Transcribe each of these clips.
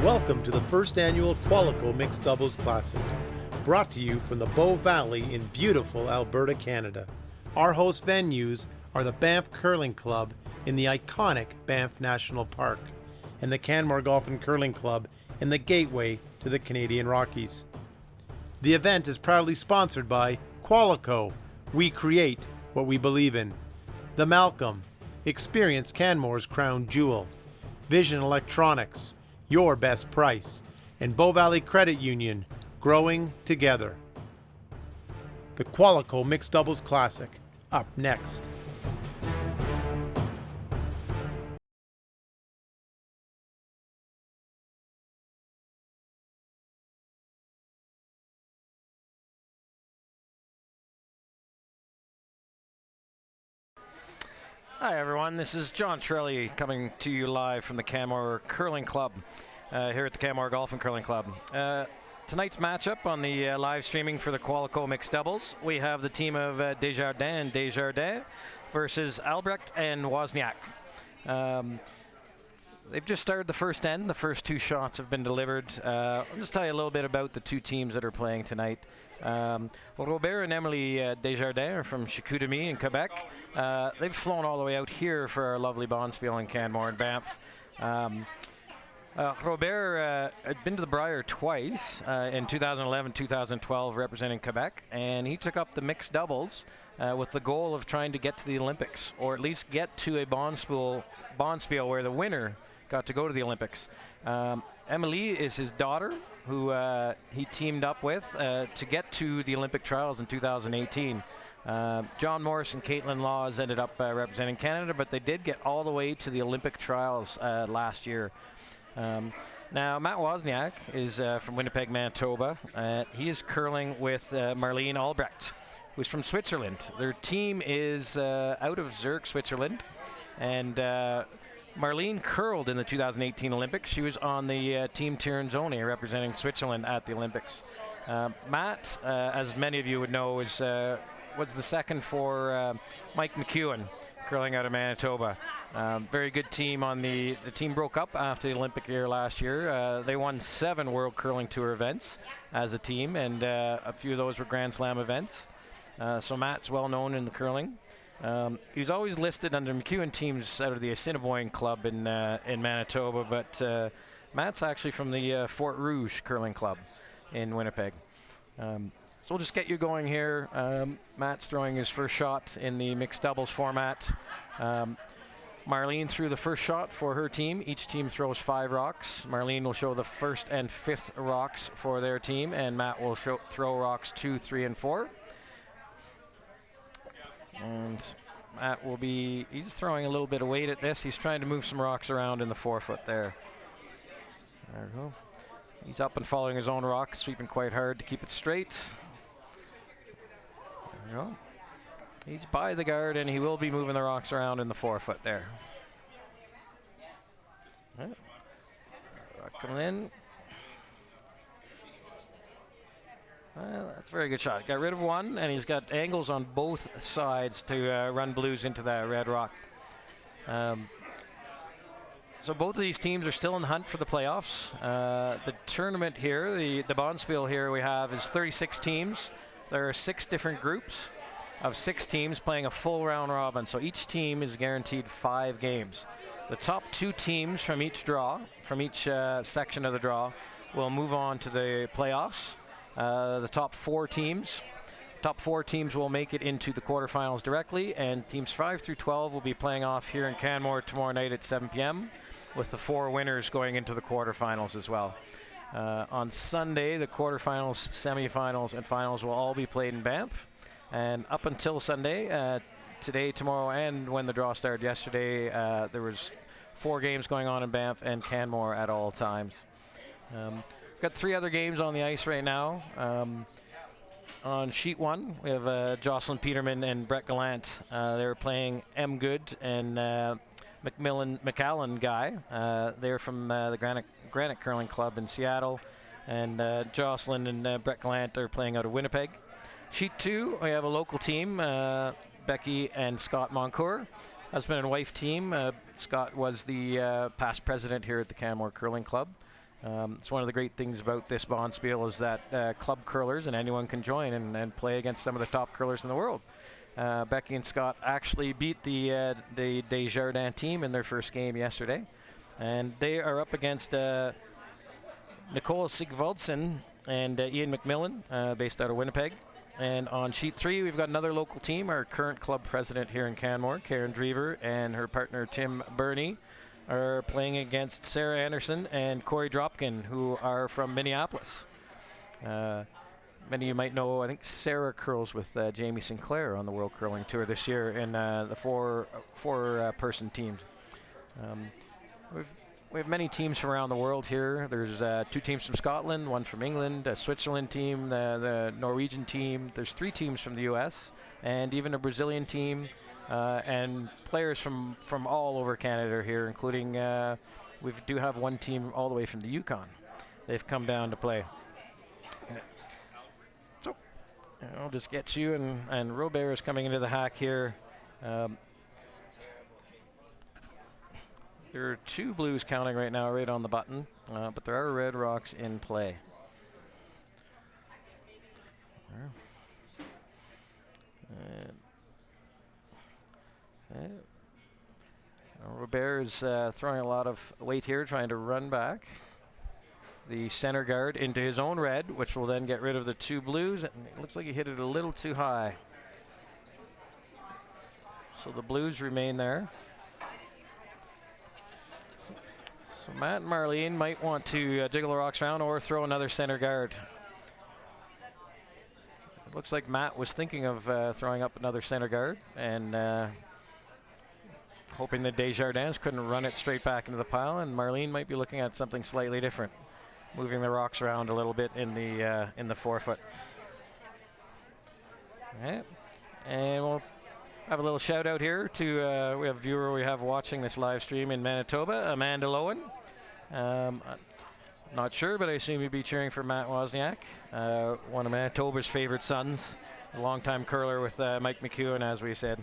Welcome to the first annual Qualico Mixed Doubles Classic, brought to you from the Bow Valley in beautiful Alberta, Canada. Our host venues are the Banff Curling Club in the iconic Banff National Park and the Canmore Golf and Curling Club in the gateway to the Canadian Rockies. The event is proudly sponsored by Qualico. We create what we believe in. The Malcolm. Experience Canmore's crown jewel. Vision Electronics. Your best price. And Bow Valley Credit Union. Growing together. The Qualico Mixed Doubles Classic. Up next. Hi everyone, this is John Trelli coming to you live from the Canmore Curling Club here at the Canmore Golf and Curling Club. Tonight's matchup on the live streaming for the Qualico Mixed Doubles, we have the team of Desjardins versus Albrecht and Wozniak. They've just started the first end. The first two shots have been delivered. I'll just tell you a little bit about the two teams that are playing tonight. Robert and Emily Desjardins are from Chicoutimi in Quebec. They've flown all the way out here for our lovely bonspiel in Canmore and Banff. Robert had been to the Brier twice in 2011-2012 representing Quebec, and he took up the mixed doubles with the goal of trying to get to the Olympics, or at least get to a bonspiel where the winner got to go to the Olympics. Emily is his daughter, who he teamed up with to get to the Olympic trials in 2018. John Morris and Caitlin Laws ended up representing Canada, but they did get all the way to the Olympic trials last year. Now, Matt Wozniak is from Winnipeg, Manitoba. He is curling with Marlene Albrecht, who's from Switzerland. Their team is out of Zurich, Switzerland, and Marlene curled in the 2018 Olympics. She was on the Team Tirinzoni representing Switzerland at the Olympics. Matt, as many of you would know, was the second for Mike McEwen, curling out of Manitoba. Very good team. The team broke up after the Olympic year last year. They won 7 World Curling Tour events as a team, and a few of those were Grand Slam events. So Matt's well known in the curling. He's always listed under McEwen teams out of the Assiniboine Club in Manitoba, but Matt's actually from the Fort Rouge Curling Club in Winnipeg. So we'll just get you going here. Matt's throwing his first shot in the mixed doubles format. Marlene threw the first shot for her team. Each team throws 5 rocks. Marlene will show the first and 5th rocks for their team, and Matt will throw rocks 2, 3, and 4. And Matt he's throwing a little bit of weight at this. He's trying to move some rocks around in the 4-foot there. There we go. He's up and following his own rock, sweeping quite hard to keep it straight. There we go. He's by the guard, and he will be moving the rocks around in the 4-foot there. Right. Rock coming in. That's a very good shot. Got rid of one, and he's got angles on both sides to run blues into that red rock. So both of these teams are still in the hunt for the playoffs. The tournament here, the bonspiel here we have is 36 teams. There are 6 different groups of 6 teams playing a full round robin. So each team is guaranteed 5 games. The top 2 teams from each section of the draw will move on to the playoffs. The top 4 teams will make it into the quarterfinals directly, and teams 5 through 12 will be playing off here in Canmore tomorrow night at 7 p.m. with the 4 winners going into the quarterfinals as well. On Sunday, the quarterfinals, semifinals, and finals will all be played in Banff. And up until Sunday, today, tomorrow, and when the draw started yesterday, there was 4 games going on in Banff and Canmore at all times. Got 3 other games on the ice right now. On sheet 1, we have Jocelyn Peterman and Brett Gallant. They're playing M. Good and McAllen Guy. They're from the Granite Curling Club in Seattle. And Jocelyn and Brett Gallant are playing out of Winnipeg. Sheet 2, we have a local team, Becky and Scott Moncourt. Husband and wife team. Scott was the past president here at the Canmore Curling Club. It's one of the great things about this bonspiel is that club curlers and anyone can join and play against some of the top curlers in the world. Becky and Scott actually beat the Desjardins team in their first game yesterday, and they are up against Nicole Sigvaldsen and Ian McMillan, based out of Winnipeg. And on sheet 3, we've got another local team. Our current club president here in Canmore, Karen Drever, and her partner Tim Burney are playing against Sarah Anderson and Corey Dropkin, who are from Minneapolis. Many of you might know, I think Sarah curls with Jamie Sinclair on the World Curling Tour this year in the four-person teams. We have many teams from around the world here. There's 2 teams from Scotland, 1 from England, a Switzerland team, the Norwegian team. There's 3 teams from the U.S., and even a Brazilian team, and players from all over Canada here, including we do have 1 team all the way from the Yukon. They've come down to play. So I'll just get you, and Robert is coming into the hack here. There are 2 blues counting right now, right on the button, but there are red rocks in play. Robert is throwing a lot of weight here, trying to run back the center guard into his own red, which will then get rid of the 2 blues. And it looks like he hit it a little too high. So the blues remain there. So Matt and Marlene might want to jiggle the rocks around or throw another center guard. It looks like Matt was thinking of throwing up another center guard and hoping that Desjardins couldn't run it straight back into the pile, and Marlene might be looking at something slightly different, moving the rocks around a little bit in the forefoot. All right. And we'll have a little shout out here to we have a viewer we have watching this live stream in Manitoba, Amanda Lowen. Not sure, but I assume you'd be cheering for Matt Wozniak, one of Manitoba's favorite sons, a longtime curler with Mike McEwen, as we said.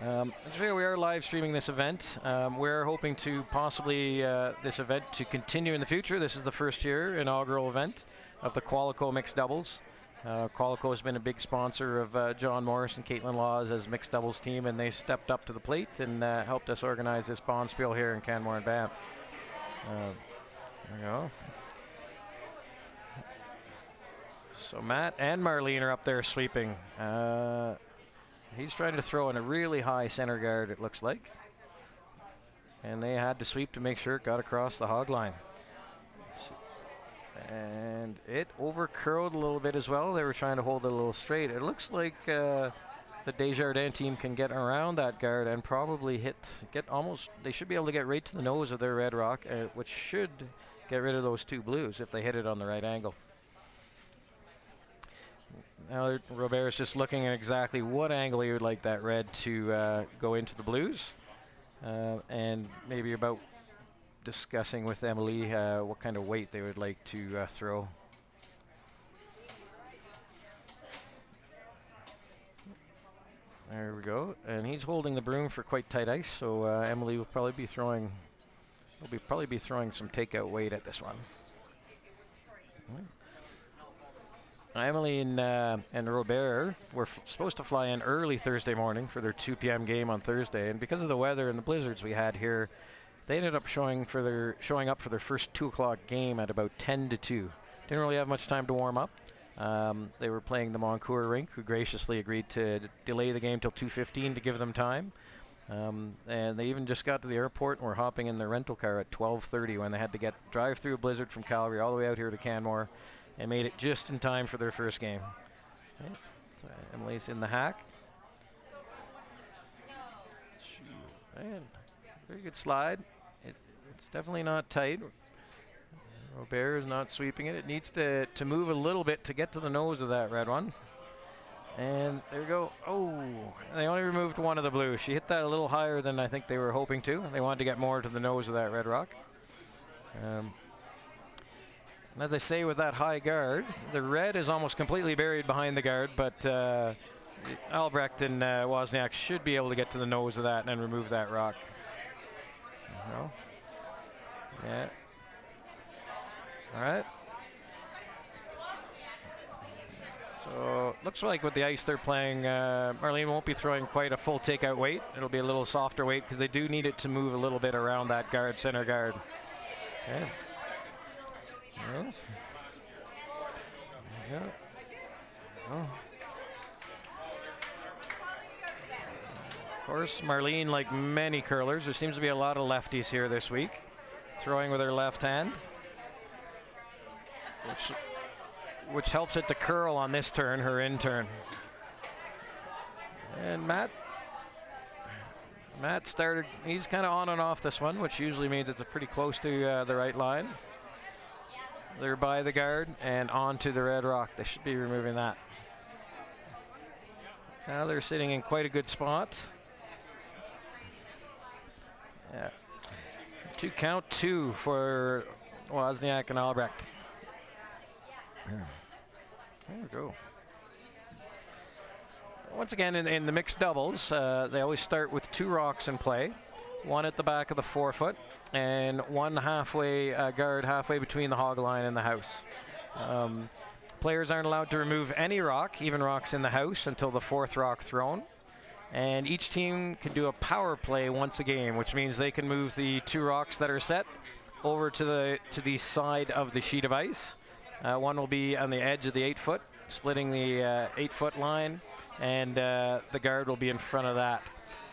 So we are live streaming this event. We're hoping to possibly this event to continue in the future. This is the first year inaugural event of the Qualico mixed doubles. Qualico has been a big sponsor of John Morris and Caitlin Laws as mixed doubles team, and they stepped up to the plate and helped us organize this bonspiel here in Canmore and Banff. There we go. So Matt and Marlene are up there sweeping. He's trying to throw in a really high center guard, it looks like. And they had to sweep to make sure it got across the hog line. And it over-curled a little bit as well. They were trying to hold it a little straight. It looks like the Desjardins team can get around that guard and probably they should be able to get right to the nose of their red rock, which should get rid of those 2 blues if they hit it on the right angle. Now Robert is just looking at exactly what angle he would like that red to go into the blues, and maybe about discussing with Emily what kind of weight they would like to throw. There we go, and he's holding the broom for quite tight ice, so Emily will probably be throwing some takeout weight at this one. Emily and Robert were supposed to fly in early Thursday morning for their 2 p.m. game on Thursday, and because of the weather and the blizzards we had here, they ended up showing up for their first 2 o'clock game at about 10 to 2. Didn't really have much time to warm up. They were playing the Moncourt rink, who graciously agreed to delay the game till 2:15 to give them time. And they even just got to the airport and were hopping in their rental car at 12:30 when they had to drive through a blizzard from Calgary all the way out here to Canmore, and made it just in time for their first game. Okay. So Emily's in the hack. Man, very good slide. It's definitely not tight. Robert is not sweeping it. It needs to move a little bit to get to the nose of that red one. And there we go. Oh, they only removed 1 of the blues. She hit that a little higher than I think they were hoping to. They wanted to get more to the nose of that red rock. And as I say, with that high guard, the red is almost completely buried behind the guard, but Albrecht and Wozniak should be able to get to the nose of that and remove that rock. Yeah. All right. So looks like with the ice they're playing, Marlene won't be throwing quite a full takeout weight. It'll be a little softer weight because they do need it to move a little bit around that guard, center guard. Okay. Well. Yeah. Oh. Of course, Marlene, like many curlers, there seems to be a lot of lefties here this week, throwing with her left hand, which helps it to curl on this turn, her in turn. And Matt started, he's kind of on and off this one, which usually means it's pretty close to the right line. They're by the guard and onto the red rock. They should be removing that. Now they're sitting in quite a good spot. Yeah. 2 for Wozniak and Albrecht. There we go. Once again, in the mixed doubles, they always start with 2 rocks in play. One at the back of the forefoot and one halfway guard halfway between the hog line and the house. Players aren't allowed to remove any rock, even rocks in the house, until the 4th rock thrown. And each team can do a power play once a game, which means they can move the 2 rocks that are set over to the side of the sheet of ice. One will be on the edge of the 8-foot, splitting the 8-foot line, and the guard will be in front of that.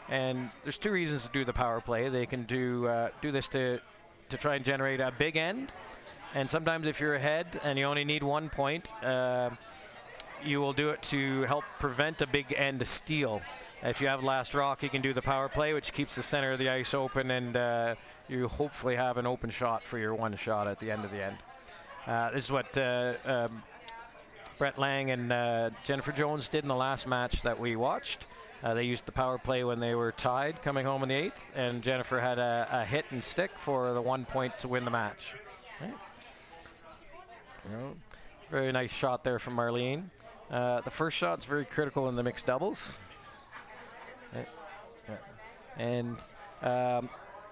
And there's 2 reasons to do the power play. They can do this to try and generate a big end. And sometimes if you're ahead and you only need 1 point, you will do it to help prevent a big end steal. If you have last rock, you can do the power play, which keeps the center of the ice open, and you hopefully have an open shot for your 1 shot at the end of the end. This is what Brett Lang and Jennifer Jones did in the last match that we watched. They used the power play when they were tied coming home in the 8th, and Jennifer had a hit and stick for the 1 point to win the match. Right. Very nice shot there from Marlene. The first shot's very critical in the mixed doubles. Right. Yeah. And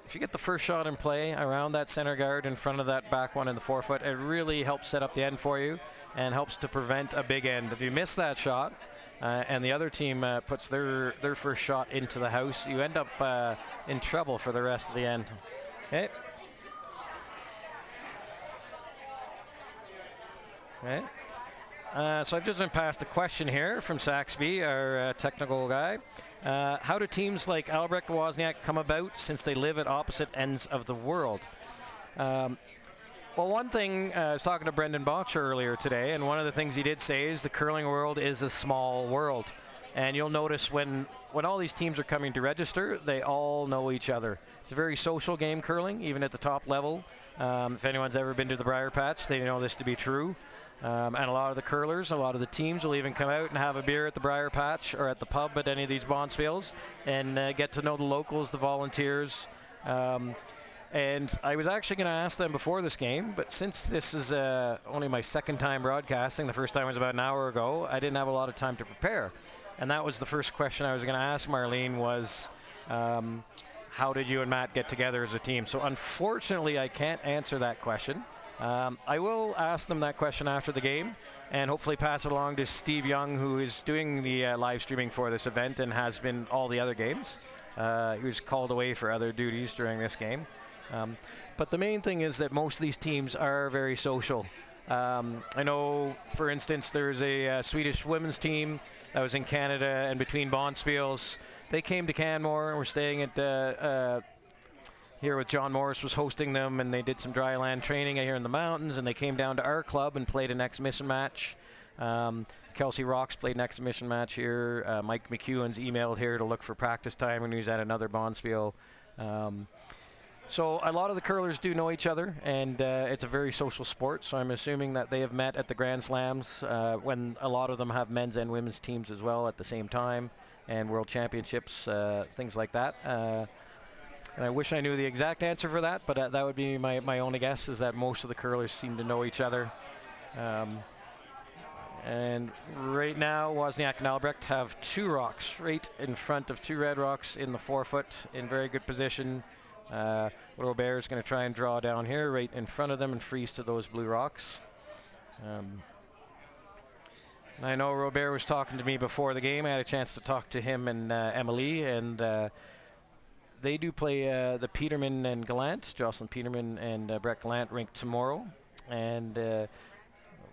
if you get the first shot in play around that center guard in front of that back one in the forefoot, it really helps set up the end for you and helps to prevent a big end. If you miss that shot and the other team puts their first shot into the house, you end up in trouble for the rest of the end. Okay. Okay. So I've just been passed a question here from Saxby, our technical guy. How do teams like Albrecht and Wozniak come about since they live at opposite ends of the world? Well, one thing, I was talking to Brendan Botcher earlier today, and one of the things he did say is the curling world is a small world. And you'll notice when all these teams are coming to register, they all know each other. It's a very social game, curling, even at the top level. If anyone's ever been to the Briar Patch, they know this to be true. And a lot of the curlers, a lot of the teams will even come out and have a beer at the Briar Patch or at the pub at any of these bonspiels and get to know the locals, the volunteers. And I was actually going to ask them before this game, but since this is only my 2nd time broadcasting, the first time was about an hour ago, I didn't have a lot of time to prepare. And that was the first question I was going to ask Marlene was, how did you and Matt get together as a team? So unfortunately, I can't answer that question. I will ask them that question after the game and hopefully pass it along to Steve Young, who is doing the live streaming for this event and has been all the other games. He was called away for other duties during this game. But the main thing is that most of these teams are very social. I know, for instance, there's a Swedish women's team that was in Canada, and between bonspiels, they came to Canmore and were staying at here with John Morris was hosting them, and they did some dry land training here in the mountains, and they came down to our club and played an exhibition match. Kelsey Rocks played an exhibition match here. Mike McEwen's emailed here to look for practice time when he was at another bonspiel. So a lot of the curlers do know each other, and it's a very social sport, so I'm assuming that they have met at the Grand Slams when a lot of them have men's and women's teams as well at the same time, and World Championships, things like that. And I wish I knew the exact answer for that, but that would be my only guess, is that most of the curlers seem to know each other. And right now, Wozniak and Albrecht have 2 rocks right in front of 2 red rocks in the forefoot in very good position. Robert is going to try and draw down here right in front of them and freeze to those blue rocks. I know Robert was talking to me before the game. I had a chance to talk to him and Emily, and they do play the Peterman and Gallant, Jocelyn Peterman and Brett Gallant rink tomorrow. And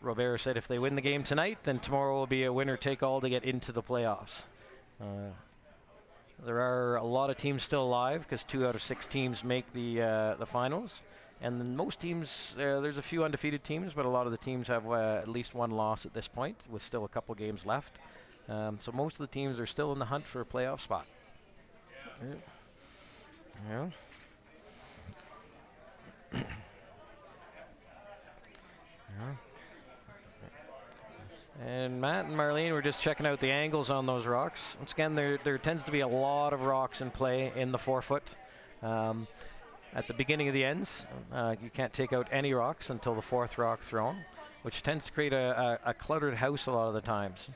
Robert said if they win the game tonight, then tomorrow will be a winner-take-all to get into the playoffs. There are a lot of teams still alive because 2 out of 6 teams make the finals. And then most teams, there's a few undefeated teams, but a lot of the teams have at least one loss at this point with still a couple games left. So most of the teams are still in the hunt for a playoff spot. Yeah. And Matt and Marlene were just checking out the angles on those rocks. Once again, there tends to be a lot of rocks in play in the 4-foot. At the beginning of the ends, you can't take out any rocks until the 4th rock thrown, which tends to create a cluttered house a lot of the times.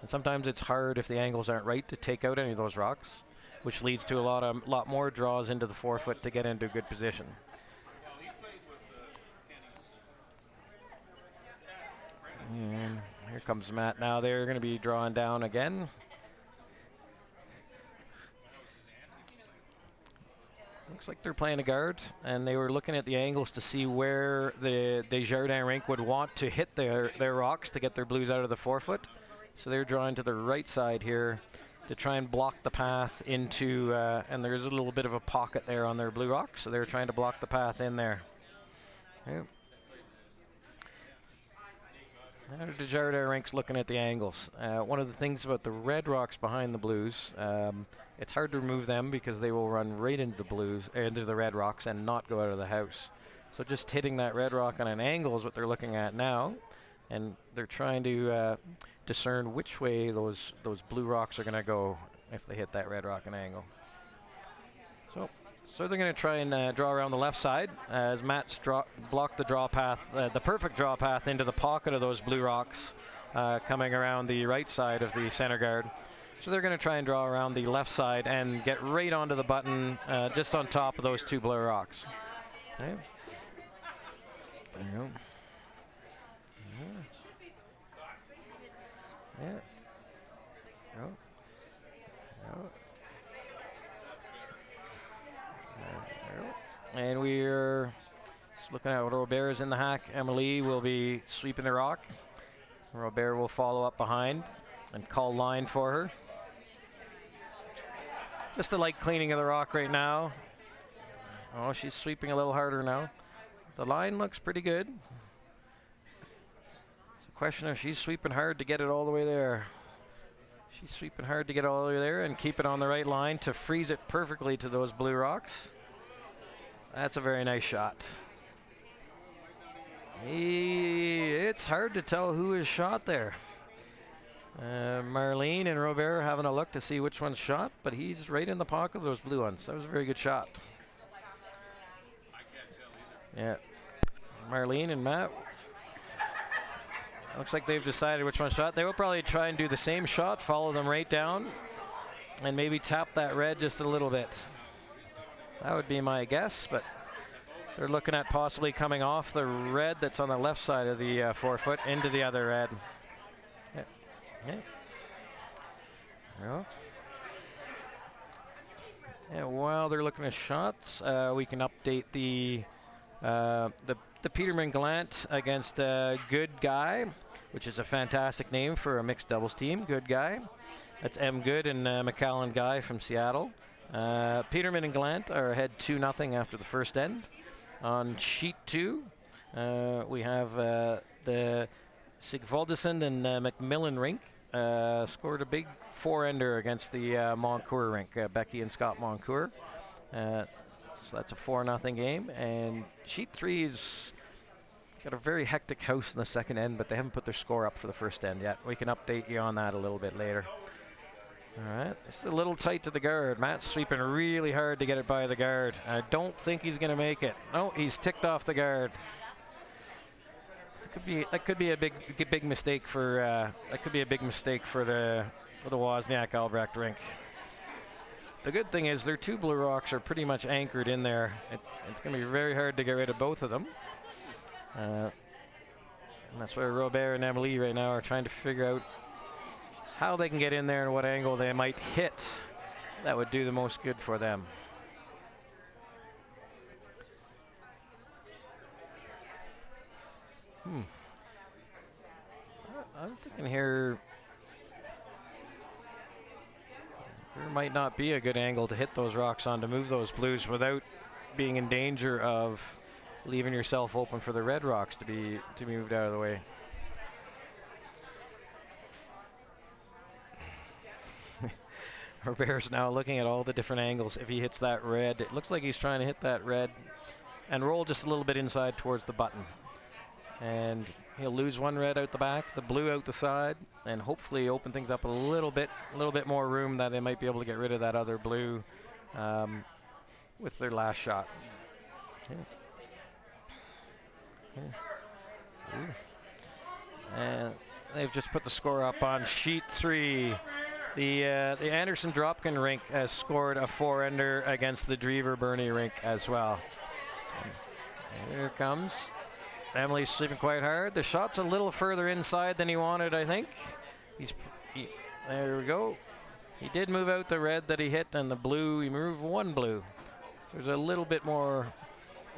And sometimes it's hard if the angles aren't right to take out any of those rocks, which leads to a lot more draws into the 4-foot to get into a good position. And here comes Matt now. They're going to be drawing down again. Looks like they're playing a guard, and they were looking at the angles to see where the Desjardins rink would want to hit their rocks to get their blues out of the 4-foot. So they're drawing to the right side here to try and block the path into, and there's a little bit of a pocket there on their blue rock, so they're trying to block the path in there. Yep. Now the Desjardins rink's looking at the angles. One of the things about the red rocks behind the blues, it's hard to remove them because they will run right into the blues, into the red rocks and not go out of the house. So just hitting that red rock on an angle is what they're looking at now, and they're trying to discern which way those blue rocks are going to go if they hit that red rock at an angle. So they're going to try and draw around the left side as Matt's blocked the draw path, the perfect draw path into the pocket of those blue rocks coming around the right side of the center guard. So they're going to try and draw around the left side and get right onto the button just on top of those 2 blue rocks. Okay. There you go. Yeah. Yeah. And we're just looking at Robert is in the hack. Emily will be sweeping the rock. Robert will follow up behind and call line for her. Just a light cleaning of the rock right now. Oh, she's sweeping a little harder now. The line looks pretty good. It's a question of she's sweeping hard to get it all the way there. She's sweeping hard to get it all the way there and keep it on the right line to freeze it perfectly to those blue rocks. That's a very nice shot. It's hard to tell who is shot there. Marlene and Robert are having a look to see which one's shot, but he's right in the pocket of those blue ones. That was a very good shot. Yeah. Marlene and Matt. Looks like they've decided which one's shot. They will probably try and do the same shot, follow them right down, and maybe tap that red just a little bit. That would be my guess, but they're looking at possibly coming off the red that's on the left side of the 4-foot into the other red. Yeah. Yeah. Yeah. Yeah, while they're looking at shots, we can update the Peterman Gallant against Good Guy, which is a fantastic name for a mixed doubles team. Good Guy. That's M. Good and McAllen Guy from Seattle. Peterman and Gallant are ahead 2-0 after the first end. On sheet 2, we have the Sigvoldesen and Macmillan rink scored a big 4-ender against the Moncourt rink, Becky and Scott Moncourt. So that's a 4-0 game. And sheet 3 is got a very hectic house in the second end, but they haven't put their score up for the first end yet. We can update you on that a little bit later. All right, it's a little tight to the guard. Matt's sweeping really hard to get it by the guard. I don't think he's going to make it. No, he's ticked off the guard. That could be a big mistake for the Wozniak Albrecht rink. The good thing is their 2 blue rocks are pretty much anchored in there. It's going to be very hard to get rid of both of them. And that's where Robert and Emily right now are trying to figure out how they can get in there and what angle they might hit that would do the most good for them. I'm thinking here there might not be a good angle to hit those rocks on to move those blues without being in danger of leaving yourself open for the red rocks to be moved out of the way. Robert's now looking at all the different angles. If he hits that red, it looks like he's trying to hit that red and roll just a little bit inside towards the button. And he'll lose one red out the back, the blue out the side, and hopefully open things up a little bit more room that they might be able to get rid of that other blue with their last shot. And they've just put the score up on sheet 3. The Anderson Dropkin rink has scored a 4-ender against the Drever Bernie rink as well. So here it comes. Emily's sleeping quite hard. The shot's a little further inside than he wanted, I think. There we go. He did move out the red that he hit, and the blue, he moved 1 blue. So there's a little bit more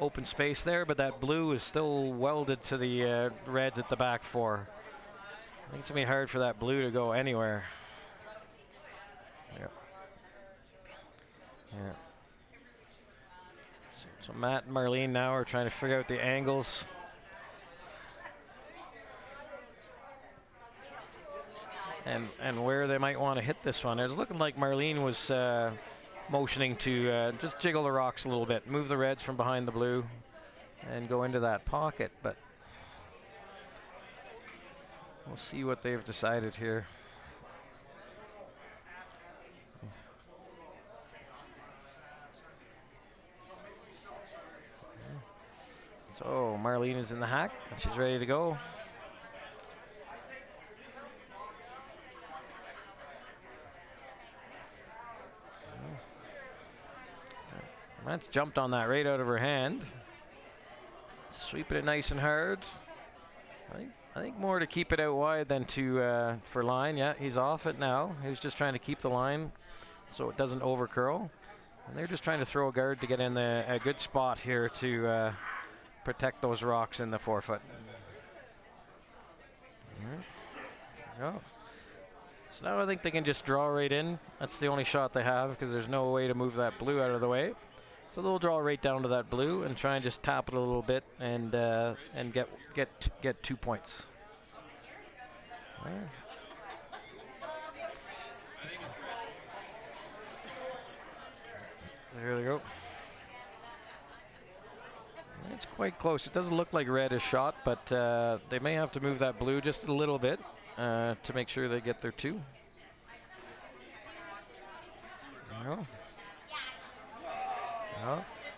open space there, but that blue is still welded to the reds at the back 4. I think it's going to be hard for that blue to go anywhere. Yep. Yeah. So Matt and Marlene now are trying to figure out the angles. And where they might want to hit this one. It was looking like Marlene was motioning to just jiggle the rocks a little bit, move the reds from behind the blue, and go into that pocket. But we'll see what they've decided here. So Marlene is in the hack, and she's ready to go. Matt's jumped on that right out of her hand. Sweeping it nice and hard. I think more to keep it out wide than to for line. Yeah, he's off it now. He's just trying to keep the line so it doesn't over curl. And they're just trying to throw a guard to get in a good spot here to protect those rocks in the 4-foot. There we go. So now I think they can just draw right in. That's the only shot they have because there's no way to move that blue out of the way. So they'll draw right down to that blue and try and just tap it a little bit and get 2 points. There we go. It's quite close. It doesn't look like red is shot, but they may have to move that blue just a little bit to make sure they get their 2. There we go.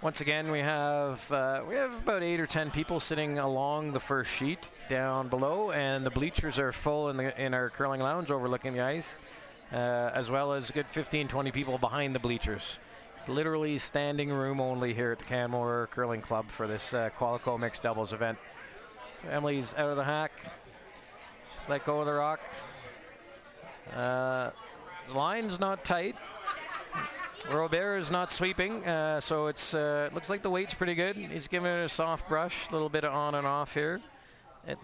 Once again, we have about 8 or 10 people sitting along the first sheet down below, and the bleachers are full in our curling lounge overlooking the ice, as well as a good 15-20 people behind the bleachers. It's literally standing room only here at the Canmore Curling Club for this Qualico mixed doubles event. So Emily's out of the hack. Just let go of the rock. The line's not tight. Robert is not sweeping, so it's looks like the weight's pretty good. He's giving it a soft brush, a little bit of on and off here. It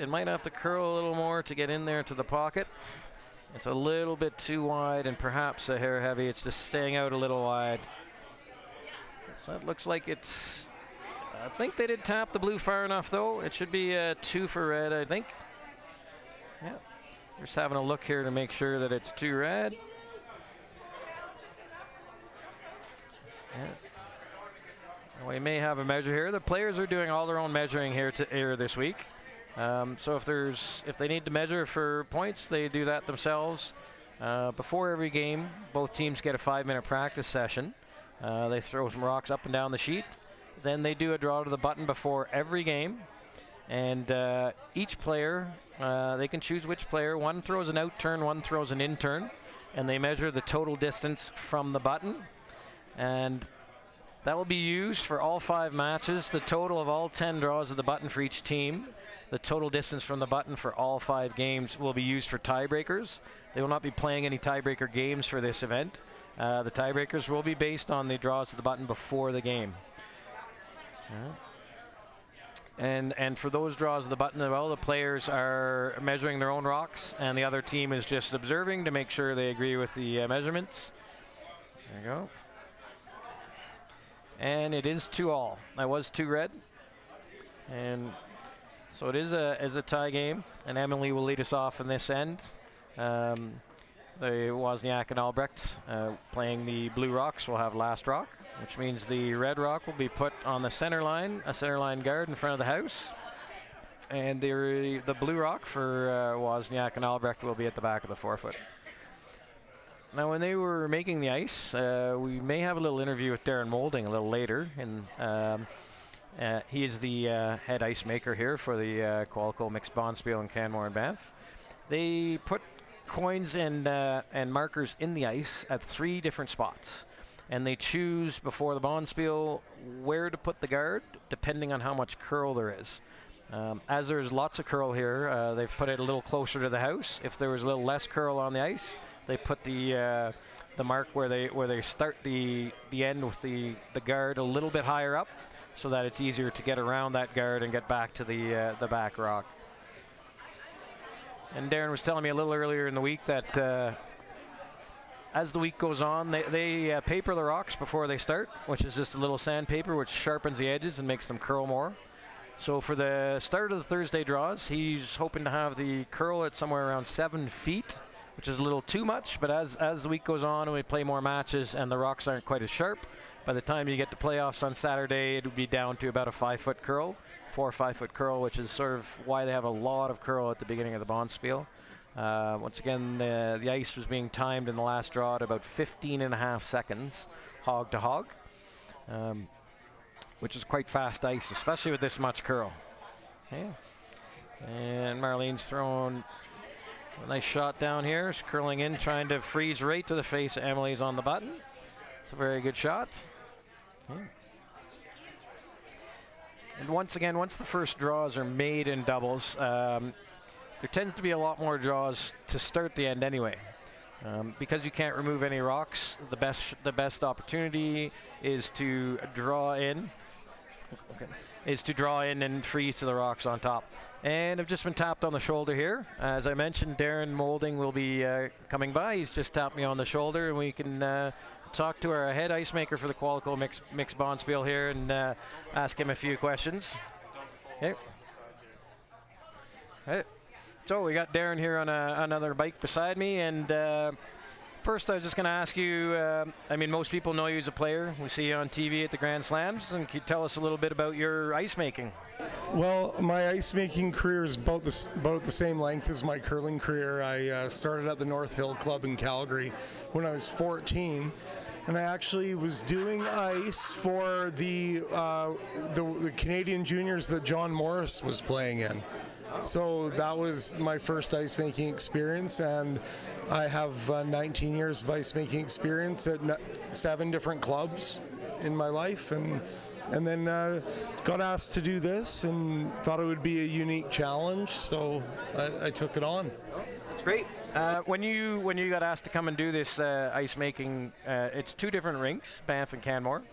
might have to curl a little more to get in there to the pocket. It's a little bit too wide and perhaps a hair heavy. It's just staying out a little wide. So it looks like it's, I think they did tap the blue far enough though. It should be 2 for red, I think. Yeah, just having a look here to make sure that it's 2 red. Yeah. We may have a measure here. The players are doing all their own measuring here this week. So if they need to measure for points, they do that themselves. Before every game, both teams get a 5-minute practice session. They throw some rocks up and down the sheet. Then they do a draw to the button before every game. And each player, they can choose which player. One throws an out turn, one throws an in turn. and they measure the total distance from the button. And that will be used for all 5 matches. The total of all 10 draws of the button for each team. The total distance from the button for all 5 games will be used for tiebreakers. They will not be playing any tiebreaker games for this event. The tiebreakers will be based on the draws of the button before the game. And for those draws of the button as well, the players are measuring their own rocks, and the other team is just observing to make sure they agree with the measurements. There you go. And it is 2-all. That was 2 red. And so it is a tie game, and Emily will lead us off in this end. The Wozniak and Albrecht playing the blue rocks will have last rock, which means the red rock will be put on the center line, a center line guard in front of the house. And the blue rock for Wozniak and Albrecht will be at the back of the forefoot. Now, when they were making the ice, we may have a little interview with Darren Moulding a little later. And he is the head ice maker here for the Qualico Mixed Bonspiel in Canmore and Banff. They put coins and markers in the ice at 3 different spots. And they choose before the Bonspiel where to put the guard, depending on how much curl there is. As there's lots of curl here, they've put it a little closer to the house. If there was a little less curl on the ice, they put the mark where they start the end with the guard a little bit higher up, so that it's easier to get around that guard and get back to the back rock. And Darren was telling me a little earlier in the week that as the week goes on, they paper the rocks before they start, which is just a little sandpaper which sharpens the edges and makes them curl more. So for the start of the Thursday draws, he's hoping to have the curl at somewhere around 7 feet, which is a little too much, but as the week goes on and we play more matches and the rocks aren't quite as sharp, by the time you get to playoffs on Saturday, it would be down to about a 5-foot curl, 4 or 5-foot curl, which is sort of why they have a lot of curl at the beginning of the Bonspiel. Once again, the ice was being timed in the last draw at about 15.5 seconds, hog to hog, which is quite fast ice, especially with this much curl. Okay. And Marlene's throwing a nice shot down here. She's curling in, trying to freeze right to the face of Emily's on the button. It's a very good shot. Okay. And once again, once the first draws are made in doubles, there tends to be a lot more draws to start the end anyway. Because you can't remove any rocks, the best opportunity is to draw in. Okay. Is to draw in and freeze to the rocks on top. And I've just been tapped on the shoulder here. As I mentioned, Darren Moulding will be coming by. He's just tapped me on the shoulder, and we can talk to our head ice maker for the Qualico Mixed Bonspiel here and ask him a few questions. Okay. Right. So we got Darren here on another bike beside me, and first I was just going to ask you, I mean, most people know you as a player. We see you on TV at the Grand Slams, and can you tell us a little bit about your ice making? Well, my ice making career is about the same length as my curling career. I started at the North Hill Club in Calgary when I was 14, and I actually was doing ice for the Canadian juniors that John Morris was playing in. So that was my first ice making experience, and I have 19 years of ice making experience at 7 different clubs in my life, and then got asked to do this and thought it would be a unique challenge, so I took it on. That's great. When you got asked to come and do this ice making, it's 2 different rinks, Banff and Canmore.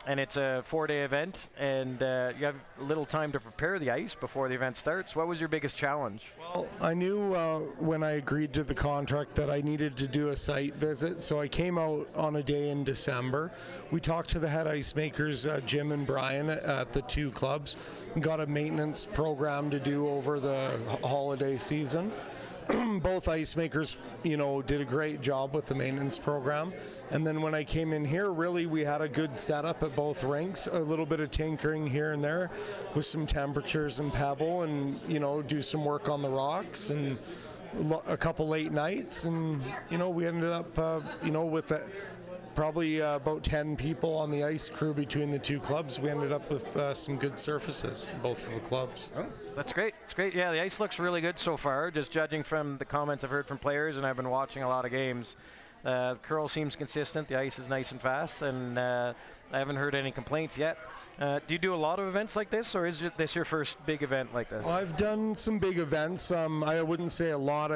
And it's a 4-day event, and you have little time to prepare the ice before the event starts. What was your biggest challenge? Well, I knew when I agreed to the contract that I needed to do a site visit, so I came out on a day in December. We talked to the head ice makers, Jim and Brian, at the 2 clubs, and got a maintenance program to do over the holiday season. Both ice makers, did a great job with the maintenance program. And then when I came in here, really we had a good setup at both rinks, a little bit of tinkering here and there with some temperatures and pebble, and do some work on the rocks, and a couple late nights, and we ended up with probably about 10 people on the ice crew between the two clubs. We ended up with some good surfaces, both of the clubs. Oh, that's great. It's great. Yeah, the ice looks really good so far, just judging from the comments I've heard from players, and I've been watching a lot of games. The curl seems consistent. The ice is nice and fast, and I haven't heard any complaints yet. Do you do a lot of events like this, or is this your first big event like this? Well, I've done some big events. I wouldn't say a lot.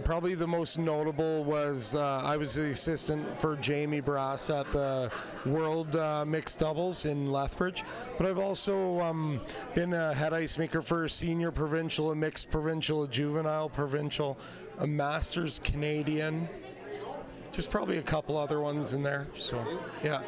Probably the most notable was I was the assistant for Jamie Brass at the World Mixed Doubles in Lethbridge. But I've also been a head ice maker for a senior provincial, a mixed provincial, a juvenile provincial, a Masters Canadian. There's probably a couple other ones in there, so yeah.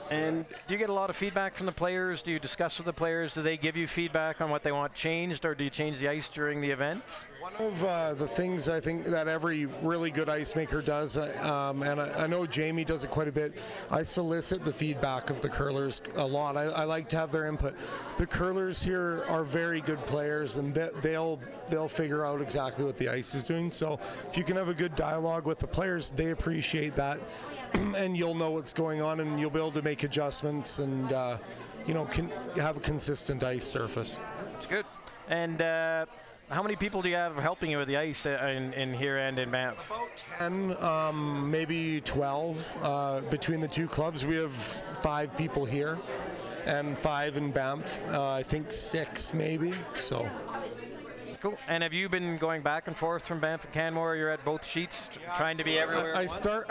And do you get a lot of feedback from the players? Do you discuss with the players? Do they give you feedback on what they want changed, or do you change the ice during the event? One of the things I think that every really good ice maker does, and I know Jamie does it quite a bit, I solicit the feedback of the curlers a lot. I like to have their input. The curlers here are very good players, and they'll figure out exactly what the ice is doing. So if you can have a good dialogue with the players, they appreciate that. And you'll know what's going on, and you'll be able to make adjustments and have a consistent ice surface. That's good. And how many people do you have helping you with the ice in here and in Banff? About 10, maybe 12 between the two clubs. We have 5 people here and 5 in Banff. I think 6 maybe. So. Cool. And have you been going back and forth from Banff and Canmore? You're at both sheets, trying to be everywhere. I start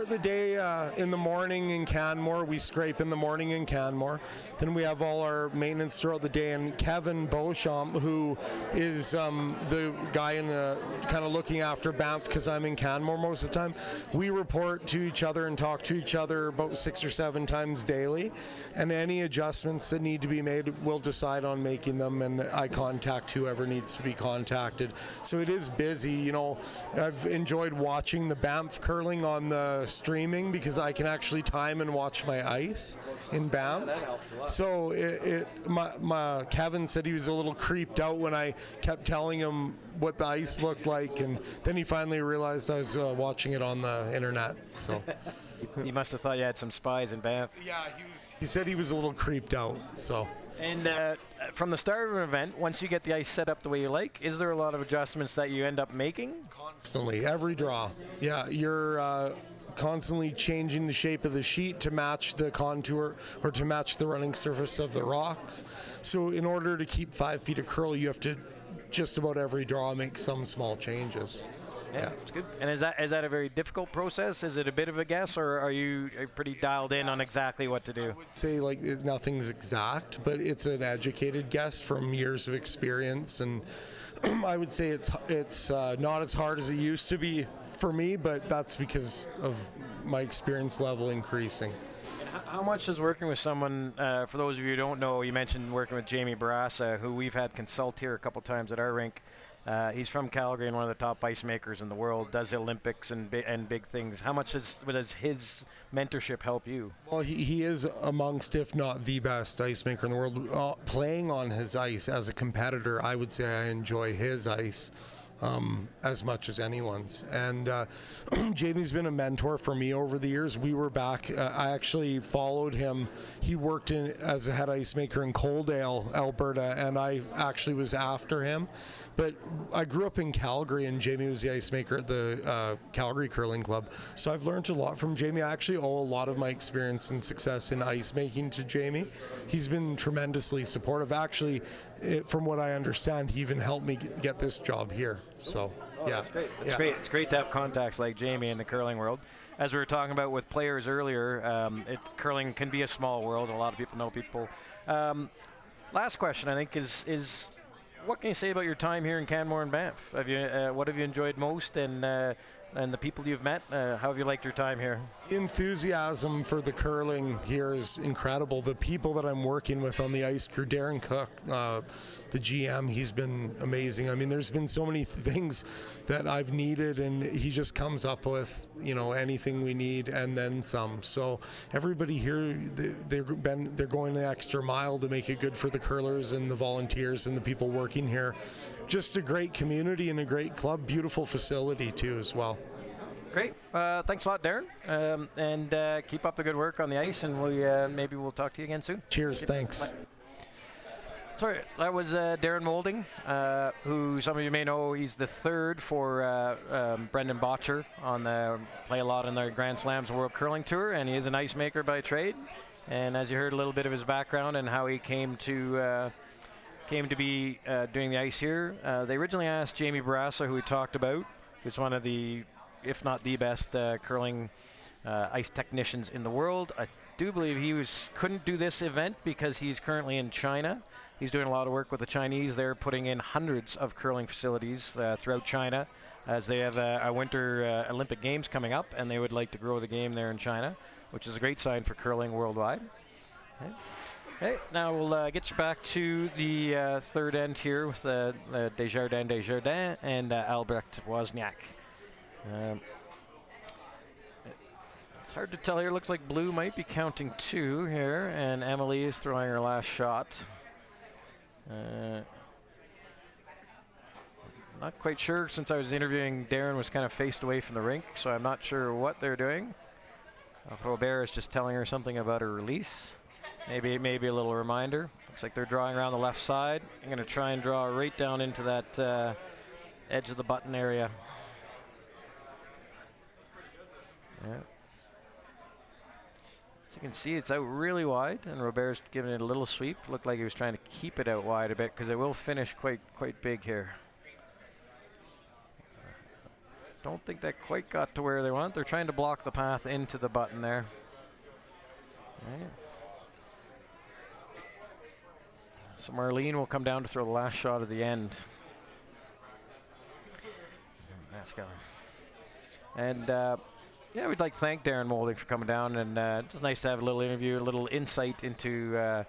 the day in the morning in Canmore. We scrape in the morning in Canmore. Then we have all our maintenance throughout the day. And Kevin Beauchamp, who is the guy in kind of looking after Banff, because I'm in Canmore most of the time, we report to each other and talk to each other about 6 or 7 times daily. And any adjustments that need to be made, we'll decide on making them, and I contact whoever needs to be contacted. So it is busy. I've enjoyed watching the Banff curling on the streaming, because I can actually time and watch my ice in Banff. That helps a lot. So my Kevin said he was a little creeped out when I kept telling him what the ice looked like, and then he finally realized I was watching it on the internet. So. You must have thought you had some spies in Banff. Yeah, he said he was a little creeped out. So. And from the start of an event, once you get the ice set up the way you like, is there a lot of adjustments that you end up making? Constantly, every draw. Yeah, you're constantly changing the shape of the sheet to match the contour or to match the running surface of the rocks. So in order to keep 5 feet of curl, you have to just about every draw make some small changes. Yeah, it's good. And is that a very difficult process? Is it a bit of a guess, or are you pretty dialed in on exactly what to do? I would say nothing's exact, but it's an educated guess from years of experience, and I would say it's not as hard as it used to be for me, but that's because of my experience level increasing. How much is working with someone, for those of you who don't know, you mentioned working with Jamie Barassa, who we've had consult here a couple times at our rink. He's from Calgary and one of the top ice makers in the world, does Olympics and big things. How much does his mentorship help you? Well, he is amongst, if not the best ice maker in the world. Playing on his ice as a competitor, I would say I enjoy his ice as much as anyone's. And Jamie's been a mentor for me over the years. We were back, I actually followed him. He worked as a head ice maker in Coaldale, Alberta, and I actually was after him. But I grew up in Calgary, and Jamie was the ice maker at the Calgary Curling Club. So I've learned a lot from Jamie. I actually owe a lot of my experience and success in ice making to Jamie. He's been tremendously supportive. Actually, from what I understand, he even helped me get this job here. So, yeah. That's great. That's great. It's great to have contacts like Jamie in the curling world. As we were talking about with players earlier, curling can be a small world. A lot of people know people. Last question, I think, is what can you say about your time here in Canmore and Banff? What have you enjoyed most, and the people you've met? How have you liked your time here? The enthusiasm for the curling here is incredible. The people that I'm working with on the ice crew, Darren Cook, the GM, he's been amazing. I mean, there's been so many things that I've needed, and he just comes up with, anything we need and then some. So everybody here, they're going the extra mile to make it good for the curlers and the volunteers and the people working here. Just a great community and a great club, beautiful facility too as well. Great. Thanks a lot, Darren. And keep up the good work on the ice, and maybe we'll talk to you again soon. Cheers. Thanks. Bye. Sorry, that was Darren Moulding, who some of you may know. He's the third for Brendan Botcher on play a lot on the Grand Slams World Curling Tour, and he is an ice maker by trade. And as you heard a little bit of his background and how he came to be doing the ice here, they originally asked Jamie Barassa, who we talked about, who's one of the, if not the best curling ice technicians in the world. I do believe he couldn't do this event because he's currently in China. He's doing a lot of work with the Chinese. They're putting in hundreds of curling facilities throughout China, as they have a winter Olympic Games coming up, and they would like to grow the game there in China, which is a great sign for curling worldwide. Okay, now we'll get you back to the third end here with Desjardins and Albrecht Wozniak. It's hard to tell here. Looks like Blue might be counting 2 here, and Emily is throwing her last shot. Not quite sure, since I was interviewing Darren was kind of faced away from the rink, so I'm not sure what they're doing. Robert is just telling her something about her release. Maybe a little reminder. Looks like they're drawing around the left side. I'm going to try and draw right down into that edge of the button area. Yeah. As you can see, it's out really wide, and Robert's giving it a little sweep. Looked like he was trying to keep it out wide a bit, because it will finish quite big here. Don't think that quite got to where they want. They're trying to block the path into the button there. Right. So Marlene will come down to throw the last shot at the end. That's going. And yeah, we'd like to thank Darren Moulding for coming down, and it's nice to have a little interview, a little insight into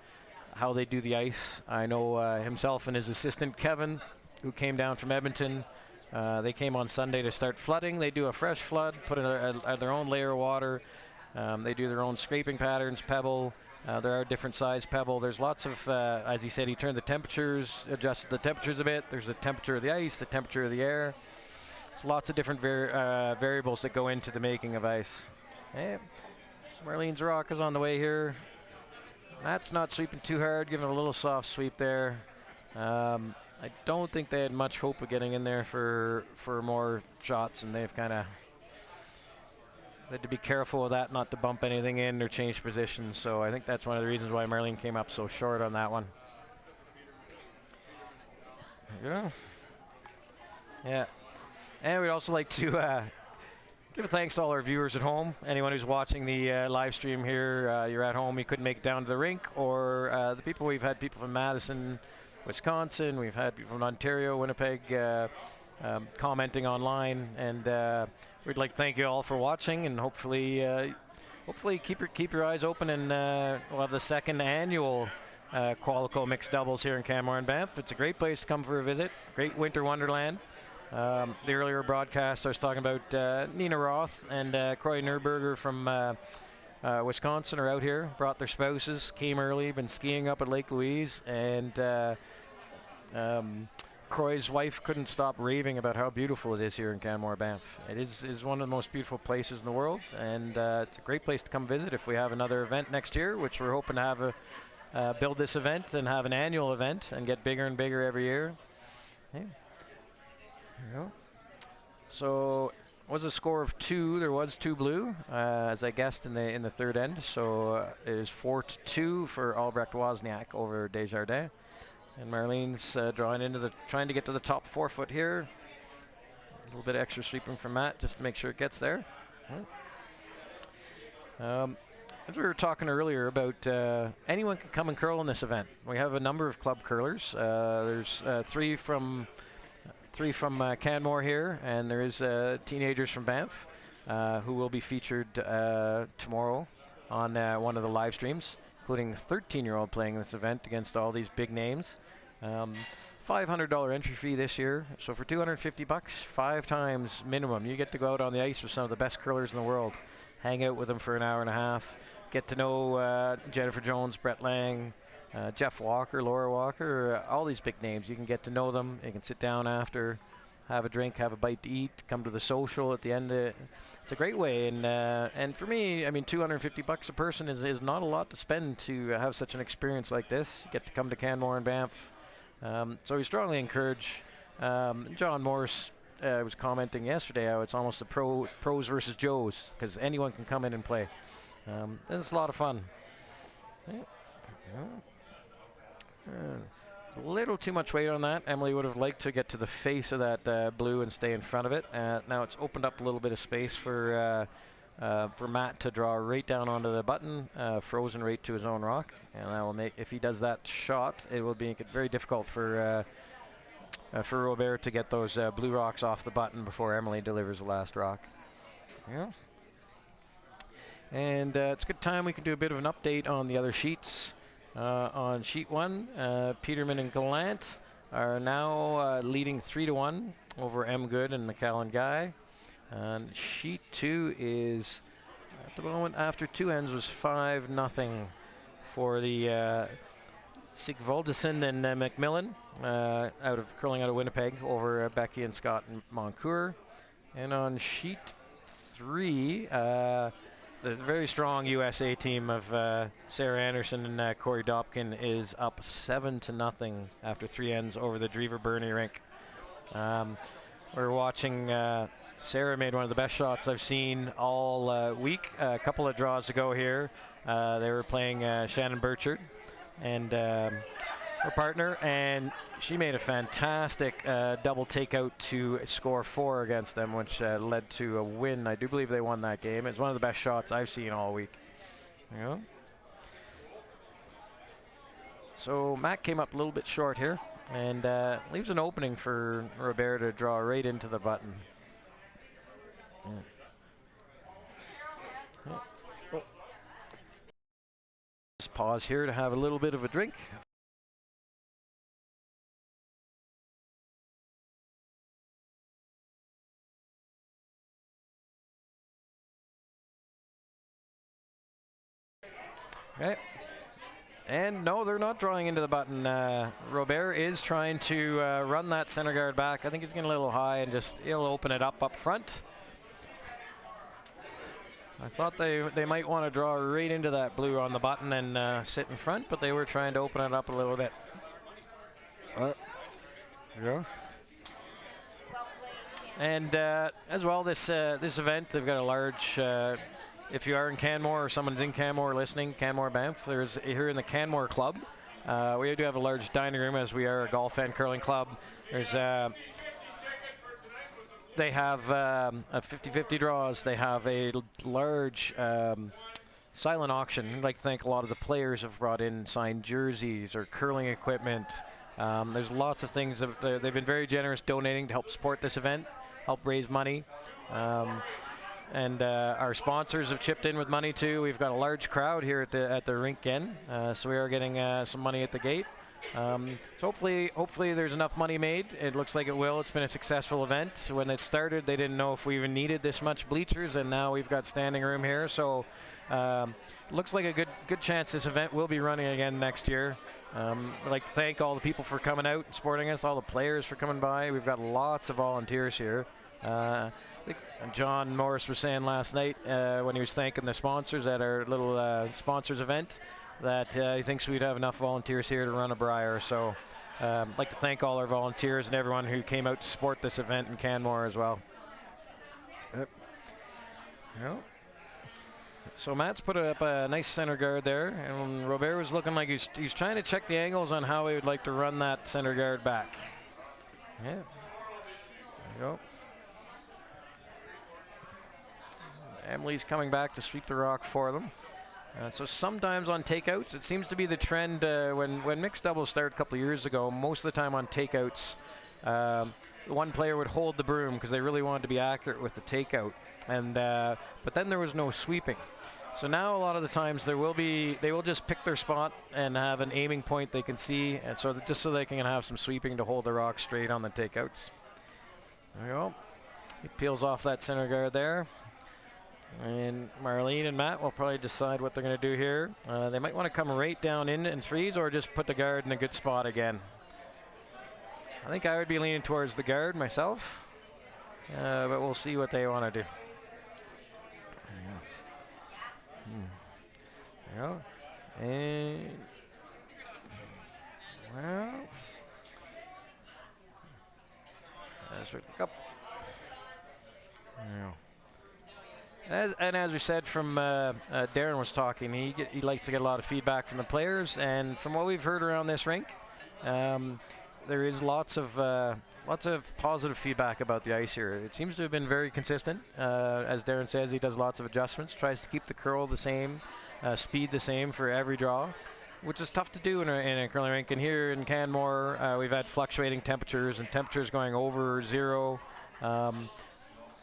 how they do the ice. I know himself and his assistant Kevin, who came down from Edmonton. They came on Sunday to start flooding. They do a fresh flood, put in their own layer of water. They do their own scraping patterns, pebble. There are different size pebble. There's lots of, as he said, he turned the temperatures, adjusted the temperatures a bit. There's the temperature of the ice, the temperature of the air. There's lots of different variables that go into the making of ice. Okay. So Marlene's rock is on the way here. That's not sweeping too hard, giving it a little soft sweep there. I don't think they had much hope of getting in there for more shots, and they've kind of had to be careful of that, not to bump anything in or change positions. So I think that's one of the reasons why Marlene came up so short on that one. There you go. Yeah. And we'd also like to give a thanks to all our viewers at home. Anyone who's watching the live stream here, you're at home, you couldn't make it down to the rink, or the people we've had people from Madison, Wisconsin, we've had people from Ontario, Winnipeg commenting online, and we'd like to thank you all for watching, and hopefully keep your eyes open, and we'll have the second annual Qualico mixed doubles here in Canmore and Banff. It's a great place to come for a visit, great winter wonderland. The earlier broadcast I was talking about Nina Roth and Croy Nurberger from Wisconsin are out here, brought their spouses, came early, been skiing up at Lake Louise, and Croy's wife couldn't stop raving about how beautiful it is here in Canmore Banff. It is one of the most beautiful places in the world, and it's a great place to come visit if we have another event next year, which we're hoping to have build this event and have an annual event and get bigger and bigger every year. Okay. There you go. So was a score of 2. There was 2 blue, as I guessed in the third end. So it is 4-2 for Albrecht Wozniak over Desjardins. And Marlene's trying to get to the top 4 foot here. A little bit of extra sweeping from Matt just to make sure it gets there. As we were talking earlier about anyone can come and curl in this event. We have a number of club curlers. There's 3 from Canmore here, and there is teenagers from Banff who will be featured tomorrow on one of the live streams, including a 13-year-old playing this event against all these big names. $500 entry fee this year, so for $250, 5 times minimum, you get to go out on the ice with some of the best curlers in the world, hang out with them for an hour and a half, get to know Jennifer Jones, Brett Lang, Jeff Walker, Laura Walker, all these big names. You can get to know them. You can sit down after. have a drink, have a bite to eat, come to the social at the end. It's a great way, and for me, I mean, $250 a person is not a lot to spend to have such an experience like this. You get to come to Canmore and Banff, so we strongly encourage. John Morris was commenting yesterday how it's almost the pros versus Joes, because anyone can come in and play. And it's a lot of fun. A little too much weight on that. Emily would have liked to get to the face of that blue and stay in front of it. Now it's opened up a little bit of space for Matt to draw right down onto the button, frozen right to his own rock. And that will make, if he does that shot, it will make it very difficult for Robert to get those blue rocks off the button before Emily delivers the last rock. Yeah. And it's a good time we can do a bit of an update on the other sheets. On sheet 1, Peterman and Gallant are now leading 3-1 over M. Good and McAllen Guy. And sheet 2 is, at the moment, after 2 ends, was 5-0 for the Sigvoldsen and Macmillan curling out of Winnipeg over Becky and Scott and Moncoeur. And on sheet 3, the very strong USA team of Sarah Anderson and Corey Dopkin is up 7-0 after 3 ends over the Drever Burney rink. We're watching. Sarah made one of the best shots I've seen all week. A couple of draws ago here, they were playing Shannon Burchard and her partner, and she made a fantastic double takeout to score 4 against them, which led to a win. I do believe they won that game. It's one of the best shots I've seen all week. Yeah. So Matt came up a little bit short here, and leaves an opening for Robert to draw right into the button. Yeah. Yeah. Just pause here to have a little bit of a drink. Okay. And no, they're not drawing into the button. Robert is trying to run that center guard back. I think he's getting a little high and he'll open it up front. I thought they might want to draw right into that blue on the button and sit in front, but they were trying to open it up a little bit. Yeah. And as well, this event, they've got a large. If you are in Canmore or someone's in Canmore listening, Canmore Banff, there's here in the Canmore Club. We do have a large dining room as we are a golf and curling club. There's they have a 50-50 draws. They have a large silent auction. I'd like to thank a lot of the players have brought in signed jerseys or curling equipment. There's lots of things that they've been very generous donating to help support this event, help raise money. And our sponsors have chipped in with money too. We've got a large crowd here at the rink end, so we are getting some money at the gate. So hopefully there's enough money made. It looks like it will. It's been a successful event. When it started, they didn't know if we even needed this much bleachers, and now we've got standing room here. So looks like a good chance this event will be running again next year. I'd like to thank all the people for coming out and supporting us, all the players for coming by. We've got lots of volunteers here. I think John Morris was saying last night when he was thanking the sponsors at our little sponsors event that he thinks we'd have enough volunteers here to run a Briar. So I'd like to thank all our volunteers and everyone who came out to support this event in Canmore as well. Yep. So Matt's put up a nice center guard there, and Robert was looking like he's trying to check the angles on how he would like to run that center guard back. Yeah. There you go. Emily's coming back to sweep the rock for them. So sometimes on takeouts, it seems to be the trend when mixed doubles started a couple of years ago, most of the time on takeouts, one player would hold the broom because they really wanted to be accurate with the takeout. And but then there was no sweeping. So now a lot of the times they will just pick their spot and have an aiming point they can see, and so just so they can have some sweeping to hold the rock straight on the takeouts. There you go. He peels off that center guard there. And Marlene and Matt will probably decide what they're going to do here. They might want to come right down in and freeze, or just put the guard in a good spot again. I think I would be leaning towards the guard myself, but we'll see what they want to do. There you go. And, well, let's pick up. As we said from Darren was talking, he likes to get a lot of feedback from the players, and from what we've heard around this rink, there is lots of positive feedback about the ice here. It seems to have been very consistent. As Darren says, he does lots of adjustments, tries to keep the curl the same, speed the same for every draw, which is tough to do in a curling rink. And here in Canmore, we've had fluctuating temperatures and temperatures going over 0.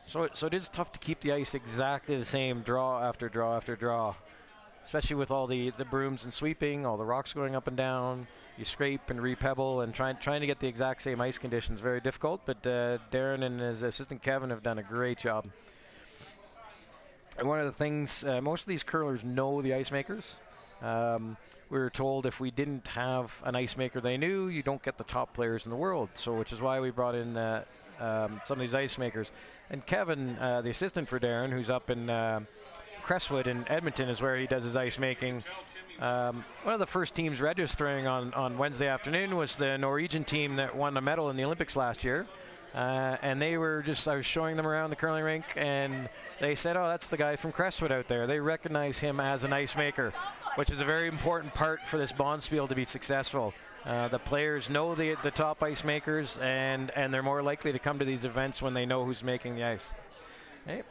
So it is tough to keep the ice exactly the same draw after draw after draw, especially with all the brooms and sweeping, all the rocks going up and down. You scrape and repebble, and trying to get the exact same ice conditions very difficult. But Darren and his assistant Kevin have done a great job. And one of the things, most of these curlers know the ice makers. We were told if we didn't have an ice maker they knew, you don't get the top players in the world. So which is why we brought in some of these ice makers. And Kevin, the assistant for Darren, who's up in Crestwood in Edmonton, is where he does his ice making. One of the first teams registering on Wednesday afternoon was the Norwegian team that won a medal in the Olympics last year. And they were I was showing them around the curling rink, and they said, oh, that's the guy from Crestwood out there. They recognize him as an ice maker, which is a very important part for this bonspiel to be successful. The players know the top ice makers, and they're more likely to come to these events when they know who's making the ice. Okay.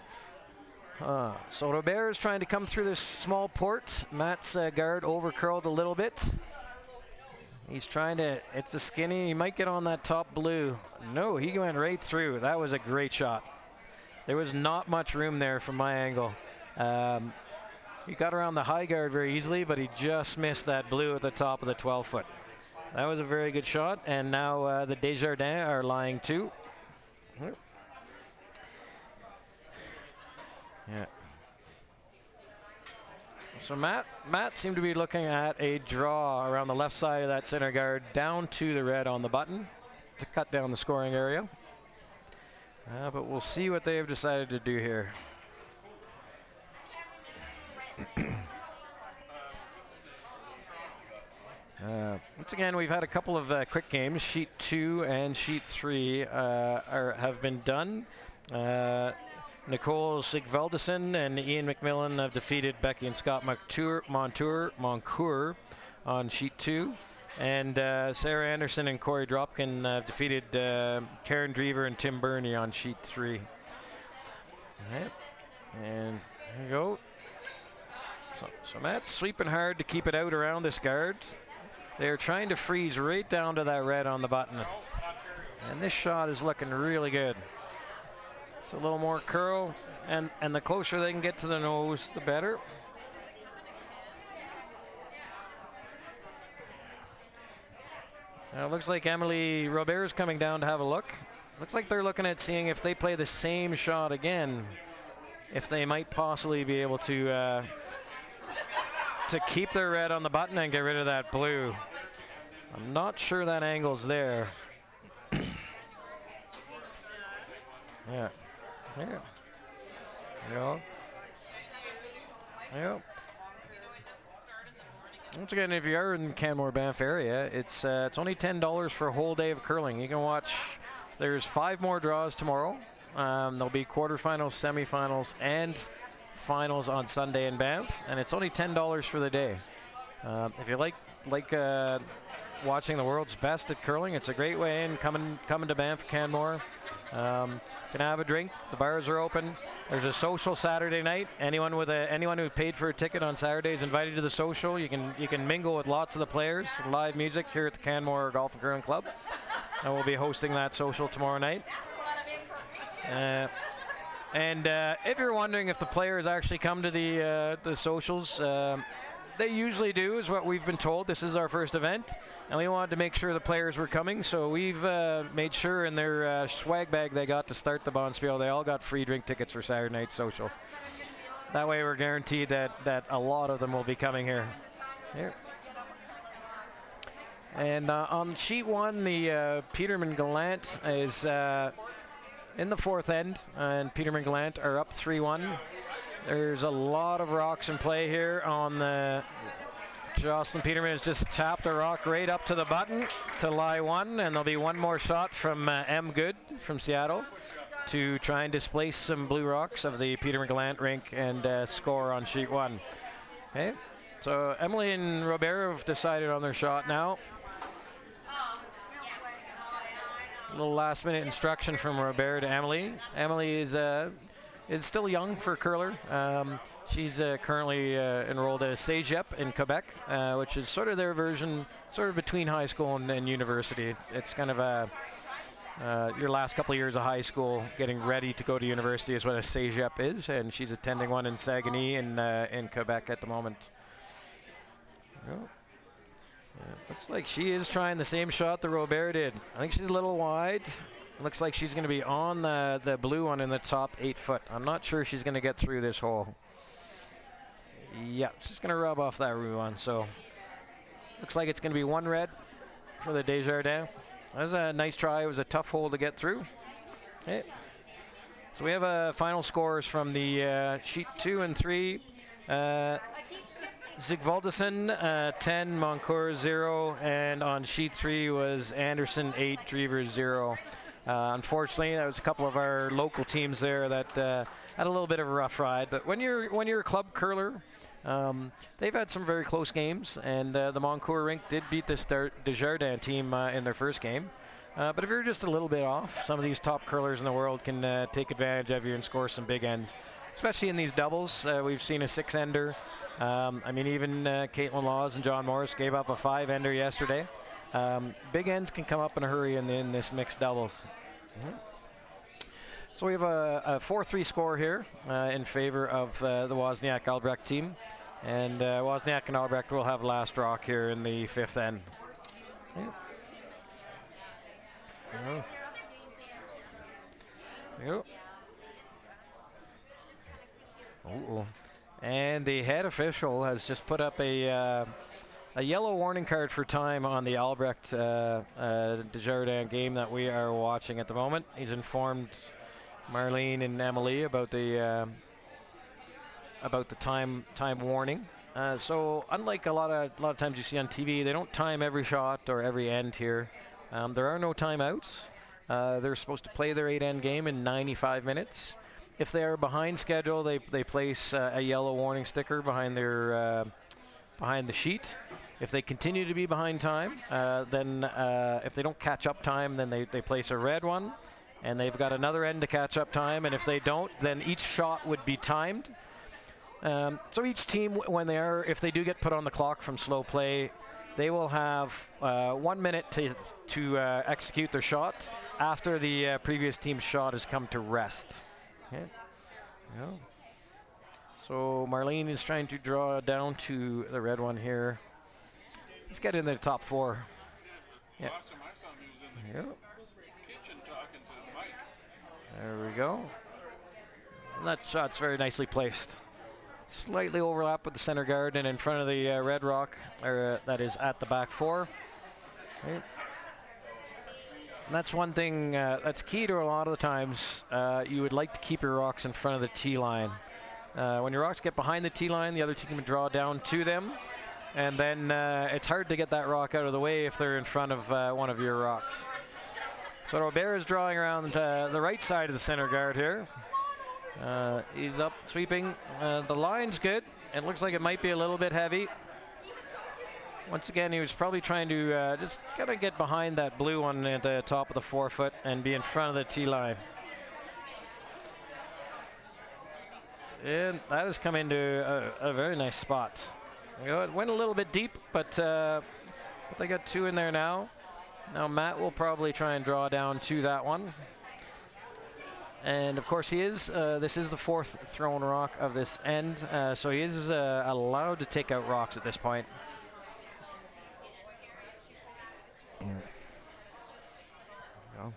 So Robert is trying to come through this small port. Matt's guard over-curled a little bit. He's trying to, it's a skinny, he might get on that top blue. No, he went right through. That was a great shot. There was not much room there from my angle. He got around the high guard very easily, but he just missed that blue at the top of the 12-foot. That was a very good shot, and now the Desjardins are lying too. Yeah. So Matt seemed to be looking at a draw around the left side of that center guard down to the red on the button to cut down the scoring area. But we'll see what they've decided to do here. Once again, we've had a couple of quick games. Sheet 2 and Sheet 3 have been done. Nicole Sigvaldason and Ian McMillan have defeated Becky and Scott Moncour on Sheet 2. And Sarah Anderson and Corey Dropkin have defeated Karen Drever and Tim Burney on Sheet 3. All right. And there you go. So Matt's sweeping hard to keep it out around this guard. They're trying to freeze right down to that red on the button. And this shot is looking really good. It's a little more curl, and the closer they can get to the nose, the better. Now it looks like Emily Robert is coming down to have a look. Looks like they're looking at seeing if they play the same shot again, if they might possibly be able to keep their red on the button and get rid of that blue. I'm not sure that angle's there. Yeah. Yeah. Yeah. Yeah. Once again, if you are in Canmore Banff area, it's only $10 for a whole day of curling. You can watch. There's 5 more draws tomorrow. There'll be quarterfinals, semifinals, and finals on Sunday in Banff, and it's only $10 for the day. If you like watching the world's best at curling, it's a great way in coming to Banff, Canmore. Can have a drink. The bars are open. There's a social Saturday night. Anyone who paid for a ticket on Saturday is invited to the social. You can mingle with lots of the players. Live music here at the Canmore Golf and Curling Club, and we'll be hosting that social tomorrow night. And if you're wondering if the players actually come to the socials, they usually do, is what we've been told. This is our first event, and we wanted to make sure the players were coming, so we've made sure in their swag bag they got to start the bonspiel. They all got free drink tickets for Saturday night social. That way we're guaranteed that a lot of them will be coming here. And on sheet 1, the Peterman Gallant is in the 4th end, and Peterman Gallant are up 3-1. There's a lot of rocks in play here on the... Jocelyn Peterman has just tapped a rock right up to the button to lie 1, and there'll be one more shot from M. Good from Seattle to try and displace some blue rocks of the Peterman Gallant rink and score on sheet 1. Okay, so Emily and Robert have decided on their shot now. A little last-minute instruction from Robert to Emily. Emily is still young for curler. She's currently enrolled at Cégep in Quebec, which is sort of their version, sort of between high school and university. It's kind of your last couple of years of high school, getting ready to go to university is what a Cégep is, and she's attending one in Saguenay in Quebec at the moment. Looks like she is trying the same shot that Robert did. I think she's a little wide. Looks like she's going to be on the blue one in the top 8 foot. I'm not sure she's going to get through this hole. Yeah, it's just going to rub off that blue one. So looks like it's going to be 1 red for the Desjardins. That was a nice try. It was a tough hole to get through. Okay. So we have final scores from the sheet 2 and 3. Zigvaldason 10, Moncourt 0, and on sheet 3 was Anderson 8, Drever 0. Unfortunately, that was a couple of our local teams there that had a little bit of a rough ride. But when you're a club curler, they've had some very close games, and the Moncourt rink did beat this Desjardins team in their first game. But if you're just a little bit off, some of these top curlers in the world can take advantage of you and score some big ends, especially in these doubles. We've seen a 6-ender. I mean, even Caitlin Laws and John Morris gave up a 5-ender yesterday. Big ends can come up in a hurry in this mixed doubles. So we have a 4-3 score here in favor of the Wozniak Albrecht team. And Wozniak and Albrecht will have last rock here in the 5th end. Yeah. Yep. Uh-oh. And the head official has just put up a yellow warning card for time on the Albrecht Desjardins game that we are watching at the moment. He's informed Marlene and Emily about the time warning. So unlike a lot of times you see on TV, they don't time every shot or every end here. There are no timeouts. They're supposed to play their 8-end game in 95 minutes. If they are behind schedule, they place a yellow warning sticker behind their behind the sheet. If they continue to be behind time, then if they don't catch up time, then they place a red one, and they've got another end to catch up time. And if they don't, then each shot would be timed. So each team, if they do get put on the clock from slow play, they will have 1 minute to execute their shot after the previous team's shot has come to rest. Okay. Yeah. So Marlene is trying to draw down to the red one here. Let's get in the top 4. Yeah. Yeah. There we go. And that shot's very nicely placed. Slightly overlap with the center guard and in front of the red rock, that is at the back 4. Okay. And that's one thing that's key to a lot of the times. You would like to keep your rocks in front of the tee line. When your rocks get behind the tee line, the other team can draw down to them. And then it's hard to get that rock out of the way if they're in front of one of your rocks. So Robert is drawing around the right side of the center guard here. He's up sweeping. The line's good. It looks like it might be a little bit heavy. Once again, he was probably trying to just kind of get behind that blue one at the top of the 4 foot and be in front of the tee line. And that has come into a very nice spot. It went a little bit deep, but they got 2 in there now. Now Matt will probably try and draw down to that one. And of course he is, this is the 4th thrown rock of this end, so he is allowed to take out rocks at this point. There we go.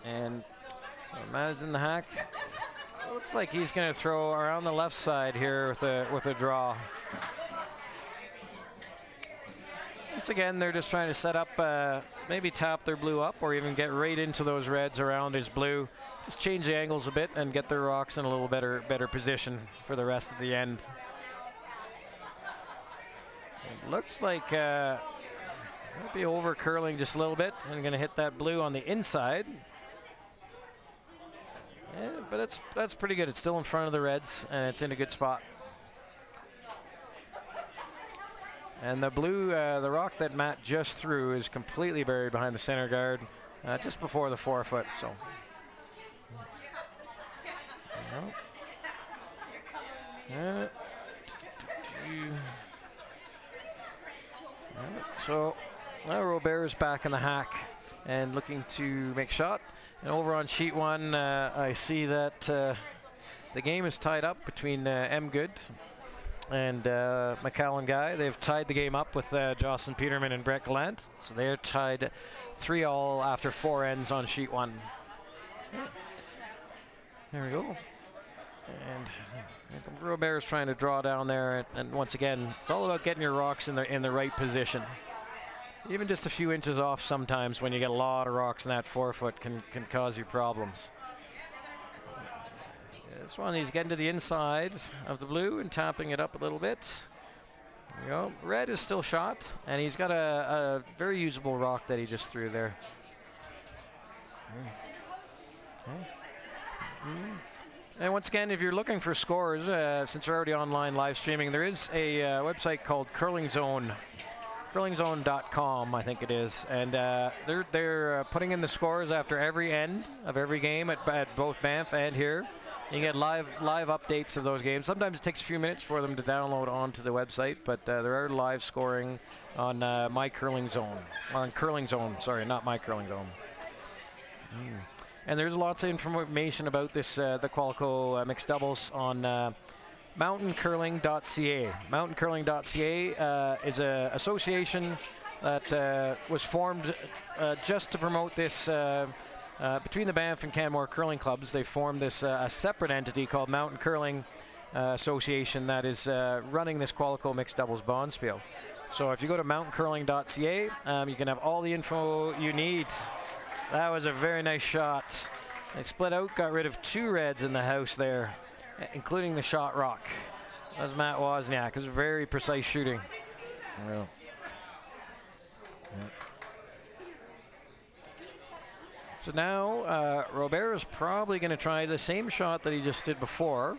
And Matt is in the hack. Looks like he's going to throw around the left side here with a draw. Once again, they're just trying to set up, maybe tap their blue up or even get right into those reds around his blue. Just change the angles a bit and get their rocks in a little better position for the rest of the end. It looks like might be over curling just a little bit and going to hit that blue on the inside. Yeah, but that's pretty good. It's still in front of the reds and it's in a good spot. And the blue, the rock that Matt just threw is completely buried behind the center guard, just before the 4-foot. So, so now Robert's back in the hack and looking to make shot. And over on sheet 1, I see that the game is tied up between M. Good and McAllen Guy. They've tied the game up with Jocelyn Peterman and Brett Gallant. So they're tied 3-all after 4 ends on sheet 1. There we go. And Robert's trying to draw down there. And once again, it's all about getting your rocks in the right position. Even just a few inches off sometimes when you get a lot of rocks in that 4-foot can cause you problems. This one, he's getting to the inside of the blue and tapping it up a little bit. There you go. Red is still shot, and he's got a very usable rock that he just threw there. And once again, if you're looking for scores, since we're already online live streaming, there is a website called Curling Zone. curlingzone.com, I think it is, and they're putting in the scores after every end of every game at both Banff and here. You get live updates of those games. Sometimes it takes a few minutes for them to download onto the website, but there are live scoring on My Curling Zone, on Curling Zone. Sorry, not My Curling Zone. And there's lots of information about this the Qualico mixed doubles on mountaincurling.ca. Mountaincurling.ca is an association that was formed just to promote this between the Banff and Canmore curling clubs. They formed this a separate entity called Mountain Curling Association that is running this Qualico mixed doubles bonspiel. So if you go to mountaincurling.ca, you can have all the info you need. That was a very nice shot. They split out, got rid of 2 reds in the house there, including the shot rock. That was Matt Wozniak. It was very precise shooting. Yeah. So now Robert is probably going to try the same shot that he just did before,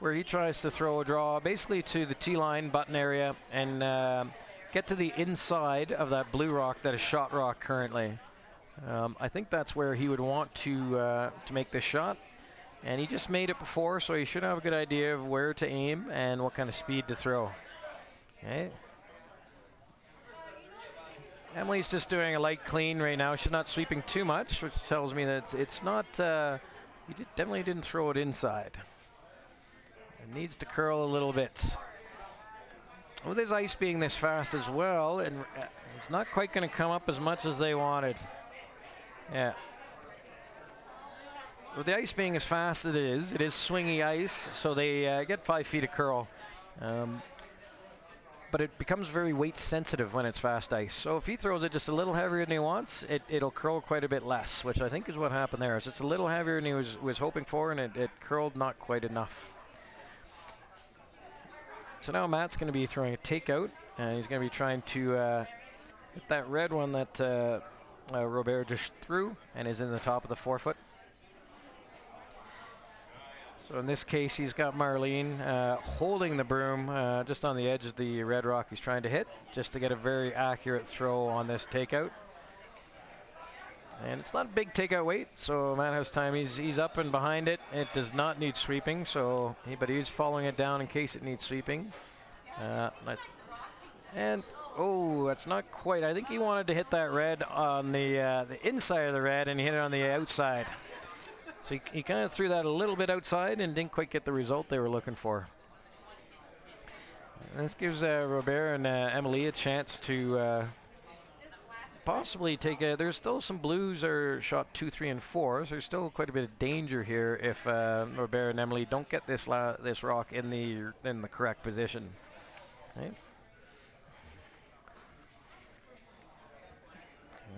where he tries to throw a draw basically to the T-line button area and get to the inside of that blue rock that is shot rock currently. I think that's where he would want to make this shot. And he just made it before, so he should have a good idea of where to aim and what kind of speed to throw. Okay. Emily's just doing a light clean right now. She's not sweeping too much, which tells me that it's not, he definitely didn't throw it inside. It needs to curl a little bit. With his ice being this fast as well, and it's not quite going to come up as much as they wanted. Yeah. With the ice being as fast as it is swingy ice, so they get 5 feet of curl. But it becomes very weight sensitive when it's fast ice. So if he throws it just a little heavier than he wants, it'll curl quite a bit less, which I think is what happened there. It's just a little heavier than he was hoping for, and it curled not quite enough. So now Matt's going to be throwing a takeout, and he's going to be trying to hit that red one that Robert just threw and is in the top of the 4-foot. So in this case, he's got Marlene holding the broom just on the edge of the red rock he's trying to hit, just to get a very accurate throw on this takeout. And it's not a big takeout weight, so Matt has time. He's up and behind it. It does not need sweeping, but he's following it down in case it needs sweeping. And oh, that's not quite. I think he wanted to hit that red on the inside of the red, and he hit it on the outside. So he kind of threw that a little bit outside and didn't quite get the result they were looking for. And this gives Robert and Emily a chance to possibly take a. There's still some blues are shot 2, 3, and 4. So there's still quite a bit of danger here if Robert and Emily don't get this rock in the correct position. Okay.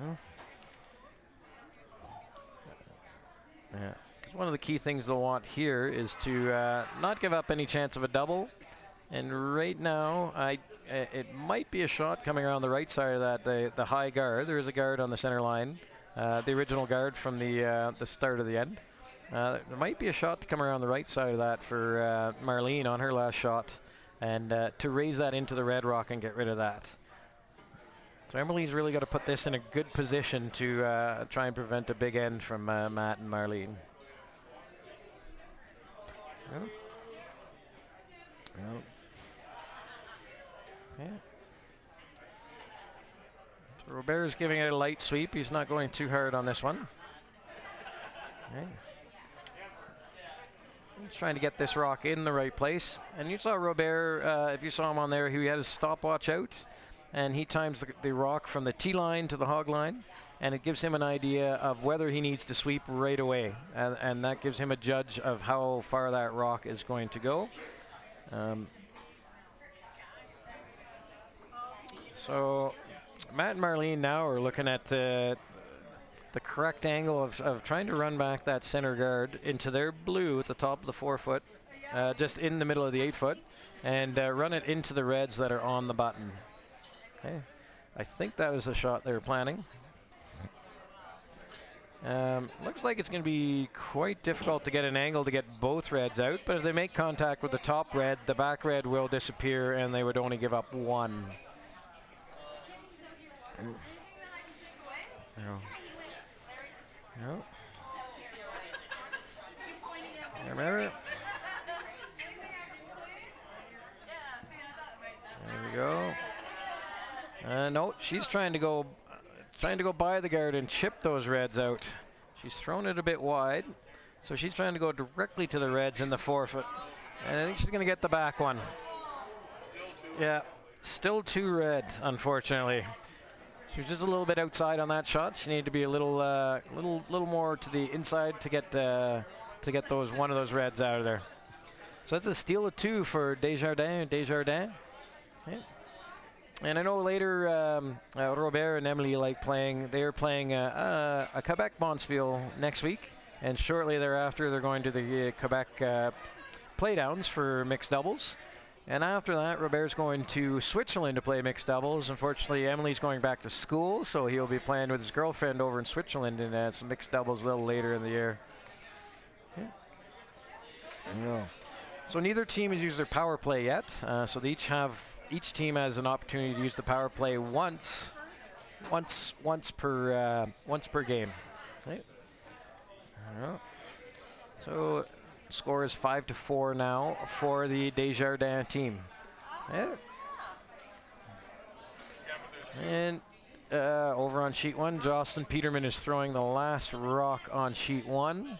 Yeah. Because one of the key things they'll want here is to not give up any chance of a double. And right now, it might be a shot coming around the right side of that, the high guard. There is a guard on the center line, the original guard from the start of the end. There might be a shot to come around the right side of that for Marlene on her last shot, and to raise that into the red rock and get rid of that. So Emily's really got to put this in a good position to try and prevent a big end from Matt and Marlene. Oh. Oh. Yeah. So Robert's giving it a light sweep. He's not going too hard on this one. Okay. He's trying to get this rock in the right place. And you saw Robert, if you saw him on there, he had his stopwatch out. And he times the rock from the tee line to the hog line. And it gives him an idea of whether he needs to sweep right away. And that gives him a judge of how far that rock is going to go. So Matt and Marlene now are looking at the correct angle of trying to run back that center guard into their blue at the top of the 4 foot, just in the middle of the 8 foot, and run it into the reds that are on the button. Okay. I think that is the shot they were planning. Looks like it's going to be quite difficult to get an angle to get both reds out, but if they make contact with the top red, the back red will disappear and they would only give up 1. No. No. Remember? There we go. No, she's trying to go by the guard and chip those reds out. She's thrown it a bit wide, so she's trying to go directly to the reds in the 4 foot. And I think she's going to get the back one. Yeah, still 2 red, unfortunately. She was just a little bit outside on that shot. She needed to be a little more to the inside to get one of those reds out of there. So that's a steal of 2 for Desjardins. Okay. And I know later Robert and Emily like playing. They are playing a Quebec Bonspiel next week, and shortly thereafter they're going to the Quebec playdowns for mixed doubles. And after that, Robert's going to Switzerland to play mixed doubles. Unfortunately, Emily's going back to school, so he'll be playing with his girlfriend over in Switzerland in some mixed doubles a little later in the year. Yeah. Yeah. So neither team has used their power play yet. So each team has an opportunity to use the power play once per game. Okay. Yeah. So score is 5-4 now for the Desjardins team. Yeah. And over on sheet 1, Jocelyn Peterman is throwing the last rock on sheet 1.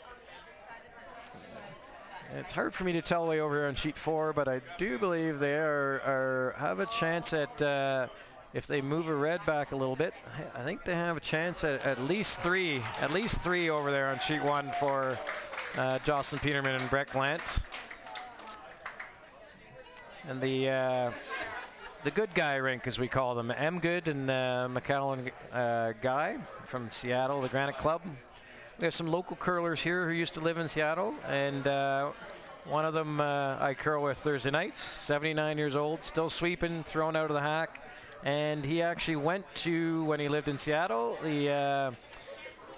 It's hard for me to tell way over here on sheet 4, but I do believe they have a chance at, if they move a red back a little bit, I think they have a chance at least three over there on sheet 1 for Jocelyn Peterman and Brett Glant. And the good guy rink, as we call them, M. Good and McAllen Guy from Seattle, the Granite Club. We have some local curlers here who used to live in Seattle, and one of them I curl with Thursday nights, 79 years old, still sweeping, thrown out of the hack. And he actually went to, when he lived in Seattle, the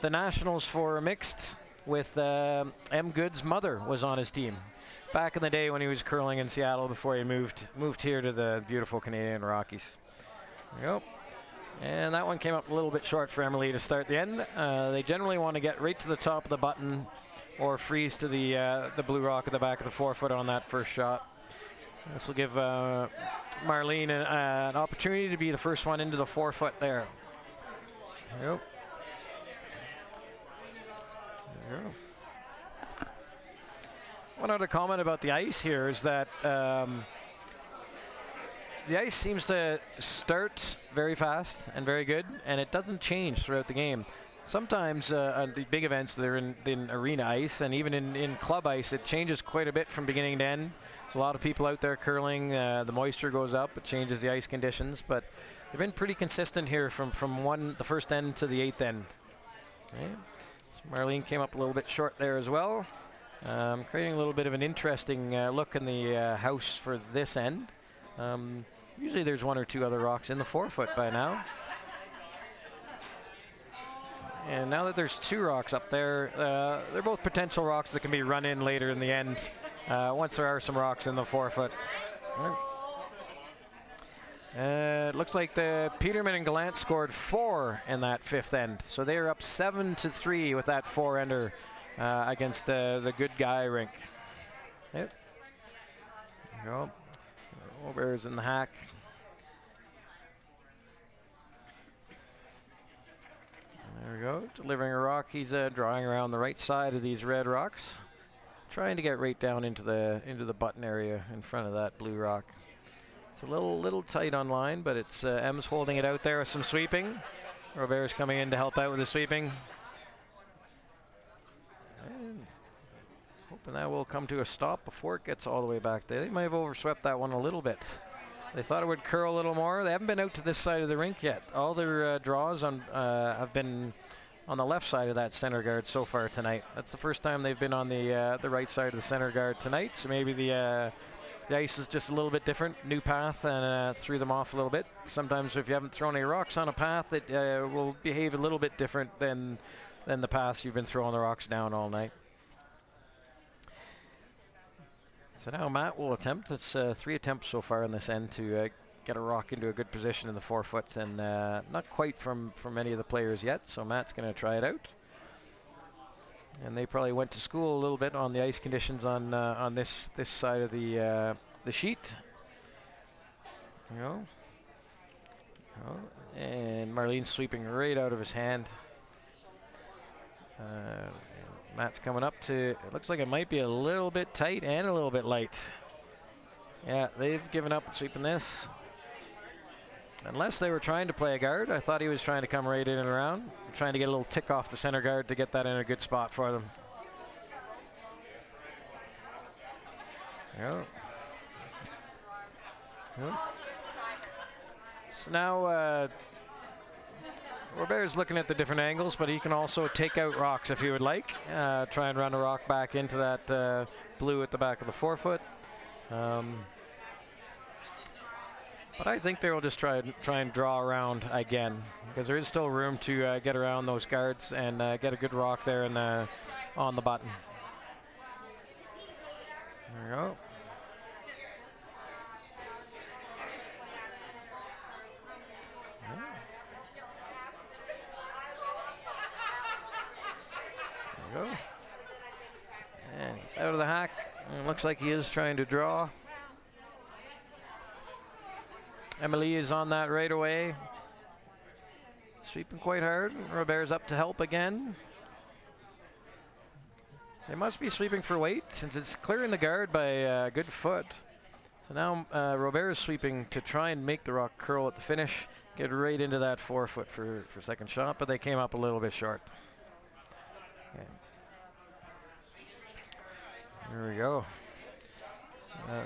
Nationals for mixed with M. Good's mother was on his team back in the day when he was curling in Seattle before he moved here to the beautiful Canadian Rockies. There you go. And that one came up a little bit short for Emily to start the end. They generally want to get right to the top of the button or freeze to the blue rock at the back of the 4 foot on that first shot. This will give Marlene an opportunity to be the first one into the 4 foot there. There you go. There you go. One other comment about the ice here is that the ice seems to start very fast and very good, and it doesn't change throughout the game. Sometimes on the big events, they're in arena ice, and even in club ice, it changes quite a bit from beginning to end. There's a lot of people out there curling. The moisture goes up. It changes the ice conditions, but they've been pretty consistent here from the first end to the 8th end. Okay. So Marlene came up a little bit short there as well, creating a little bit of an interesting look in the house for this end. Usually there's 1 or 2 other rocks in the 4-foot by now. And now that there's 2 rocks up there, they're both potential rocks that can be run in later in the end once there are some rocks in the 4-foot. It looks like the Peterman and Gallant scored 4 in that 5th end. So they are up 7-3 with that 4-ender against the good guy rink. Yep. There you go. Ober's in the hack. There we go, delivering a rock. He's drawing around the right side of these red rocks, trying to get right down into the button area in front of that blue rock. It's a little tight on line, but it's M's holding it out there with some sweeping. Robert's coming in to help out with the sweeping. And hoping that will come to a stop before it gets all the way back there. They might have overswept that one a little bit. They thought it would curl a little more. They haven't been out to this side of the rink yet. All their draws have been on the left side of that center guard so far tonight. That's the first time they've been on the right side of the center guard tonight. So maybe the ice is just a little bit different, new path, and threw them off a little bit. Sometimes if you haven't thrown any rocks on a path, it will behave a little bit different than the paths you've been throwing the rocks down all night. So now Matt will attempt. It's 3 attempts so far in this end to get a rock into a good position in the 4-foot, and not quite from any of the players yet. So Matt's going to try it out. And they probably went to school a little bit on the ice conditions on this side of the sheet. There you go. Oh, and Marlene's sweeping right out of his hand. Matt's coming up to, it looks like it might be a little bit tight and a little bit light. Yeah, they've given up sweeping this. Unless they were trying to play a guard. I thought he was trying to come right in and around, trying to get a little tick off the center guard to get that in a good spot for them. There you go. So now Robert's looking at the different angles, but he can also take out rocks if he would like. Try and run a rock back into that blue at the back of the 4-foot. But I think they will just try and draw around again, because there is still room to get around those guards and get a good rock there on the button. There we go. Go. And he's out of the hack. And looks like he is trying to draw. Emily is on that right away. Sweeping quite hard. Robert's up to help again. They must be sweeping for weight since it's clearing the guard by a good foot. So now Robert is sweeping to try and make the rock curl at the finish. Get right into that 4-foot for second shot, but they came up a little bit short. Okay. There we go.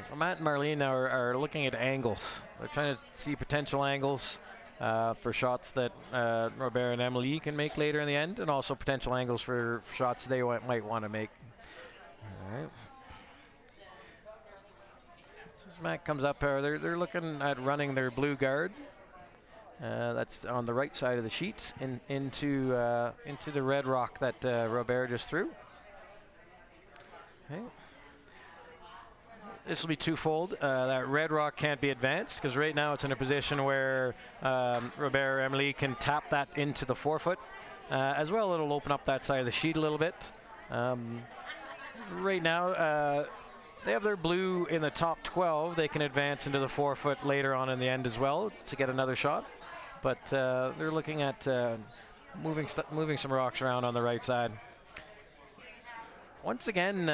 So Matt and Marlene now are looking at angles. They're trying to see potential angles for shots that Robert and Emily can make later in the end, and also potential angles for shots they might want to make. All right. So as Matt comes up, they're looking at running their blue guard. That's on the right side of the sheet into the red rock that Robert just threw. Okay. This will be twofold. That red rock can't be advanced because right now it's in a position where Robert or Emily can tap that into the 4-foot. As well, it'll open up that side of the sheet a little bit. Right now, they have their blue in the top 12. They can advance into the 4-foot later on in the end as well to get another shot. But they're looking at moving some rocks around on the right side. Once again,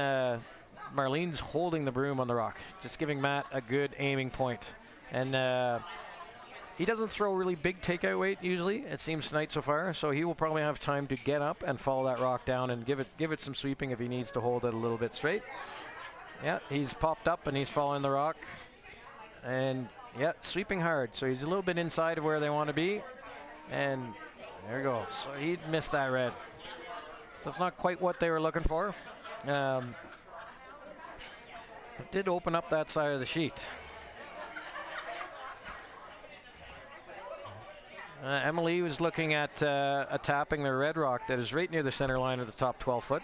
Marlene's holding the broom on the rock, just giving Matt a good aiming point. And he doesn't throw really big takeout weight usually, it seems tonight so far, so he will probably have time to get up and follow that rock down and give it some sweeping if he needs to hold it a little bit straight. Yeah, he's popped up and he's following the rock. And yeah, sweeping hard, so he's a little bit inside of where they want to be. And there he goes. So he missed that red. So it's not quite what they were looking for. It did open up that side of the sheet. Emily was looking at tapping the red rock that is right near the center line of the top 12 foot.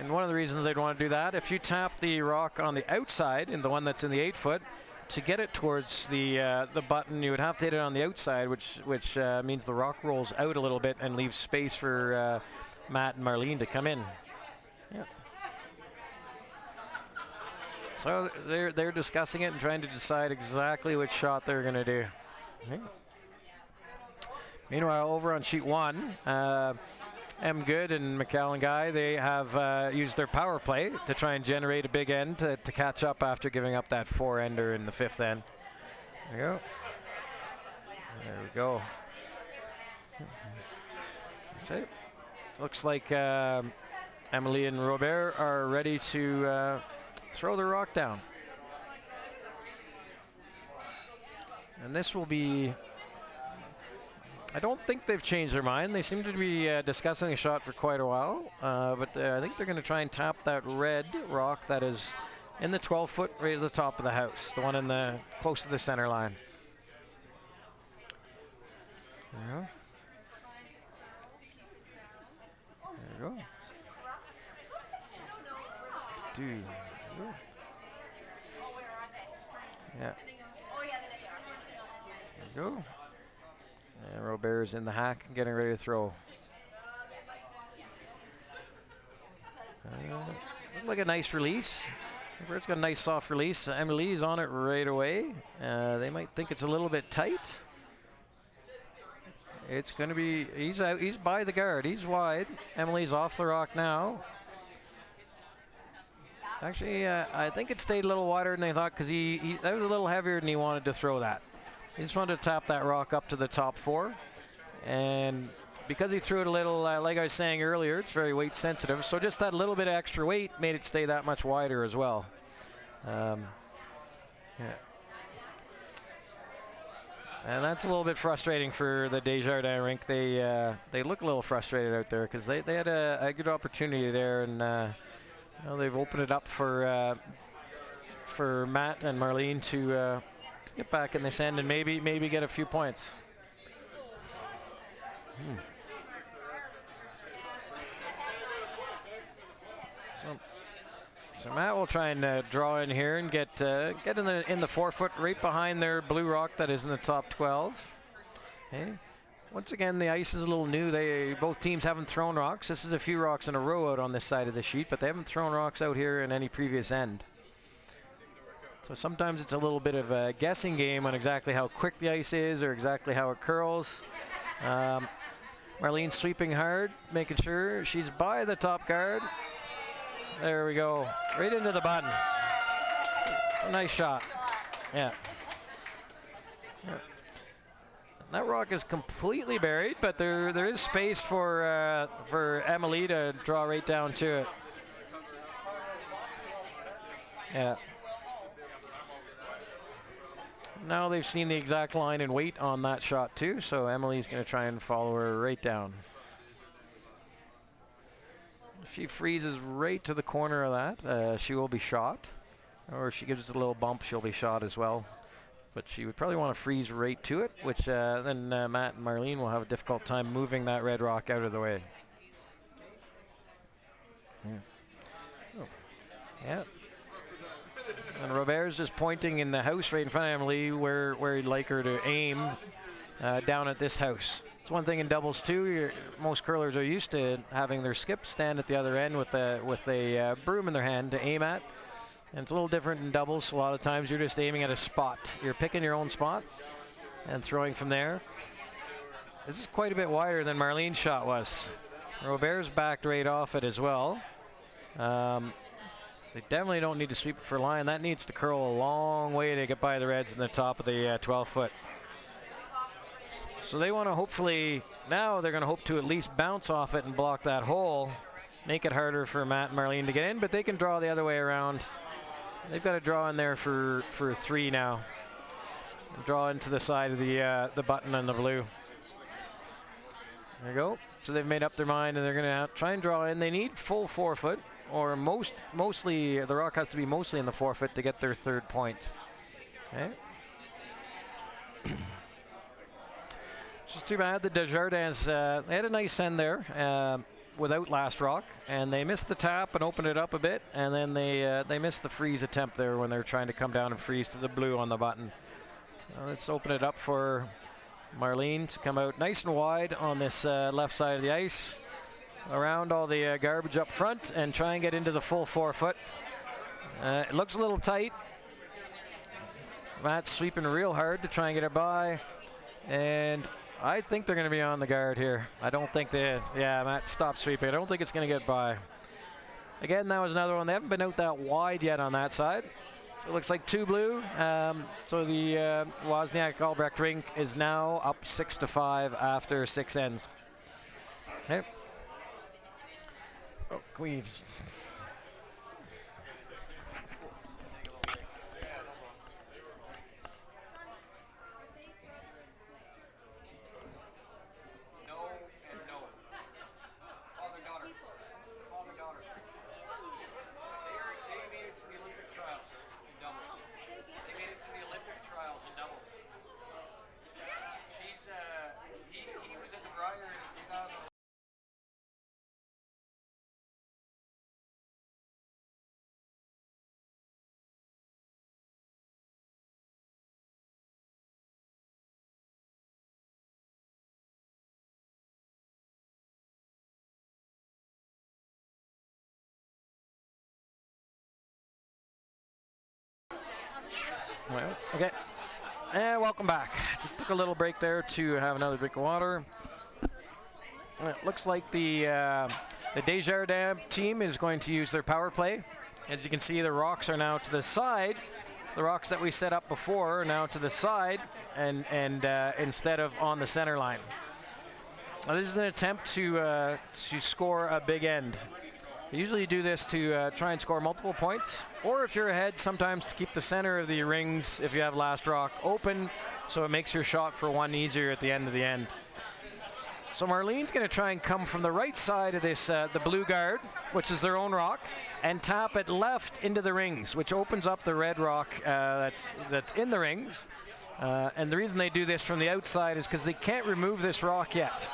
And one of the reasons they'd want to do that, if you tap the rock on the outside, and the one that's in the 8 foot, to get it towards the button, you would have to hit it on the outside, which means the rock rolls out a little bit and leaves space for Matt and Marlene to come in. Yeah. So they're discussing it and trying to decide exactly which shot they're going to do. Okay. Meanwhile, over on sheet 1, M. Good and McAllen Guy, they have used their power play to try and generate a big end to catch up after giving up that 4-ender in the 5th end. There we go. There we go. That's it. Looks like Emily and Robert are ready to throw the rock down. And this will be... I don't think they've changed their mind. They seem to be discussing a shot for quite a while, but I think they're going to try and tap that red rock that is in the 12 foot right at the top of the house, the one in the close to the center line. There you go. There you go. Yeah. There you go. And Robert's in the hack, getting ready to throw. Like a nice release. Robert's got a nice soft release. Emily's on it right away. They might think it's a little bit tight. It's going to be, he's out, he's by the guard, he's wide. Emily's off the rock now. Actually, I think it stayed a little wider than they thought because that was a little heavier than he wanted to throw that. He just wanted to tap that rock up to the top 4. And because he threw it a little, like I was saying earlier, it's very weight sensitive. So just that little bit of extra weight made it stay that much wider as well. Yeah. And that's a little bit frustrating for the Desjardins rink. They look a little frustrated out there because they had a good opportunity there, and they've opened it up for Matt and Marlene to get back in this end and maybe get a few points. So Matt will try and draw in here and get in the 4 foot right behind their blue rock that is in the top 12. Okay. Once again, the ice is a little new. Both teams haven't thrown rocks. This is a few rocks in a row out on this side of the sheet, but they haven't thrown rocks out here in any previous end. So sometimes it's a little bit of a guessing game on exactly how quick the ice is or exactly how it curls. Marlene sweeping hard, making sure she's by the top guard. There we go, right into the button. It's a nice shot. Yeah. That rock is completely buried, but there is space for Emily to draw right down to it. Yeah. Now they've seen the exact line and weight on that shot too, so Emily's going to try and follow her right down. If she freezes right to the corner of that, she will be shot. Or if she gives it a little bump, she'll be shot as well. But she would probably want to freeze right to it, which then Matt and Marlene will have a difficult time moving that red rock out of the way. Yeah. Oh. Yeah. And Robert's just pointing in the house right in front of Emily where he'd like her to aim down at this house. It's one thing in doubles too. Most curlers are used to having their skip stand at the other end with a broom in their hand to aim at. And it's a little different in doubles. A lot of times you're just aiming at a spot. You're picking your own spot and throwing from there. This is quite a bit wider than Marlene's shot was. Robert's backed right off it as well. They definitely don't need to sweep it for line. That needs to curl a long way to get by the Reds in the top of the 12-foot. So they want to hopefully, now they're going to hope to at least bounce off it and block that hole, make it harder for Matt and Marlene to get in, but they can draw the other way around. They've got to draw in there for 3 now. Draw into the side of the button and the blue. There you go. So they've made up their mind, and they're going to try and draw in. They need full 4-foot, or mostly the rock has to be mostly in the 4-foot to get their 3rd point. Okay. Just too bad the Desjardins, they had a nice end there without last rock, and they missed the tap and opened it up a bit, and then they missed the freeze attempt there when they're trying to come down and freeze to the blue on the button. Let's open it up for Marlene to come out nice and wide on this left side of the ice, around all the garbage up front, and try and get into the full 4-foot. It looks a little tight. Matt's sweeping real hard to try and get it by, and I think they're going to be on the guard here. I don't think Matt stopped sweeping. I don't think it's going to get by. Again, that was another one. They haven't been out that wide yet on that side. So it looks like 2 blue. So the Wozniak Albrecht rink is now up 6-5 after 6 ends. Okay. Oh, Queens. Well, okay. And welcome back. Just took a little break there to have another drink of water. It looks like the Desjardins team is going to use their power play. As you can see, the rocks are now to the side. The rocks that we set up before are now to the side and instead of on the center line. Now, this is an attempt to score a big end. You usually do this to try and score multiple points, or if you're ahead, sometimes to keep the center of the rings, if you have last rock, open, so it makes your shot for 1 easier at the end of the end. So Marlene's going to try and come from the right side of this, the blue guard, which is their own rock, and tap it left into the rings, which opens up the red rock that's in the rings. And the reason they do this from the outside is because they can't remove this rock yet.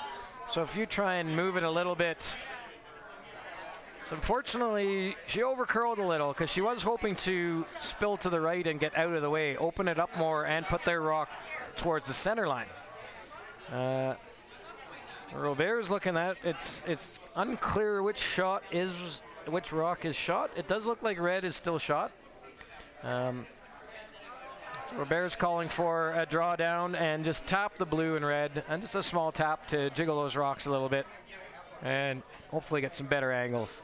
So if you try and move it a little bit. So unfortunately, she overcurled a little because she was hoping to spill to the right and get out of the way, open it up more, and put their rock towards the center line. Robert's looking at it's unclear which rock is shot. It does look like red is still shot. So Robert's calling for a drawdown and just tap the blue and red, and just a small tap to jiggle those rocks a little bit and hopefully get some better angles.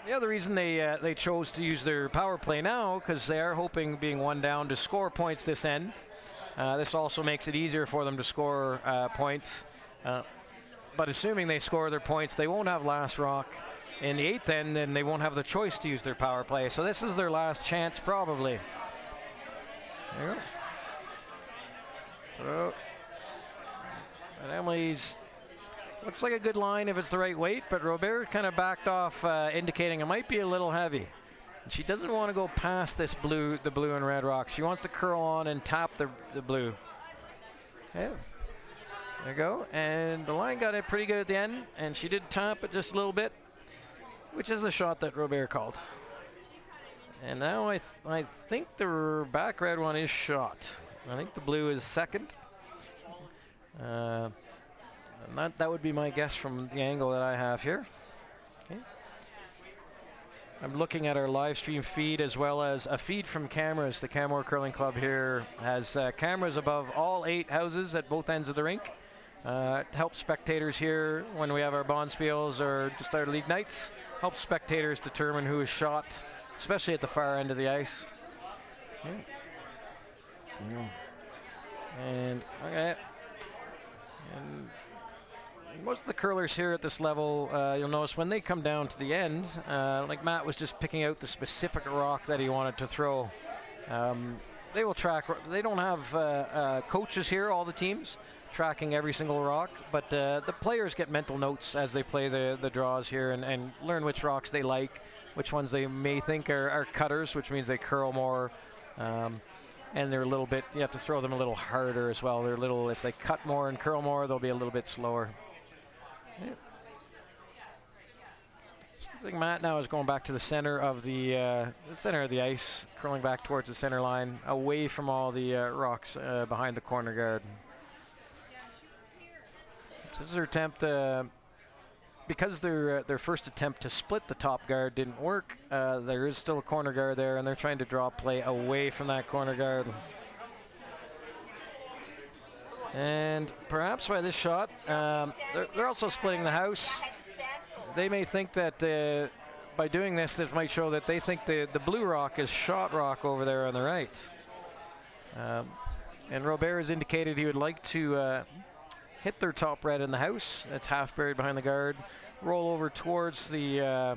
The other reason they chose to use their power play now, because they are hoping, being 1 down, to score points this end. This also makes it easier for them to score points. But assuming they score their points, they won't have last rock in the 8th end, and they won't have the choice to use their power play. So this is their last chance, probably. There you go. Throw. And Emily's looks like a good line if it's the right weight, but Robert kind of backed off, indicating it might be a little heavy. And she doesn't want to go past this the blue and red rock. She wants to curl on and tap the blue. Okay. There you go. And the line got it pretty good at the end, and she did tap it just a little bit, which is a shot that Robert called. And now I think the back red one is shot. I think the blue is second. That would be my guess from the angle that I have here. Okay. I'm looking at our live stream feed as well as a feed from cameras. The Canmore Curling Club here has cameras above all 8 houses at both ends of the rink. help spectators here when we have our bonspiels or just our league nights. Help spectators determine who is shot, especially at the far end of the ice. Okay. And okay. And most of the curlers here at this level, you'll notice when they come down to the end, like Matt was just picking out the specific rock that he wanted to throw. They will track. They don't have coaches here, all the teams, tracking every single rock, but the players get mental notes as they play the draws here and learn which rocks they like, which ones they may think are cutters, which means they curl more. And they're a little bit, you have to throw them a little harder as well. They're a little, if they cut more and curl more, they'll be a little bit slower. Yeah. I think Matt now is going back to the center of the ice, curling back towards the center line, away from all the rocks behind the corner guard. So this is their attempt, because their first attempt to split the top guard didn't work. There is still a corner guard there, and they're trying to draw play away from that corner guard. And perhaps by this shot, they're also splitting the house. They may think that by doing this, this might show that they think the blue rock is shot rock over there on the right. And Robert has indicated he would like to hit their top red in the house. That's half buried behind the guard. Roll over towards the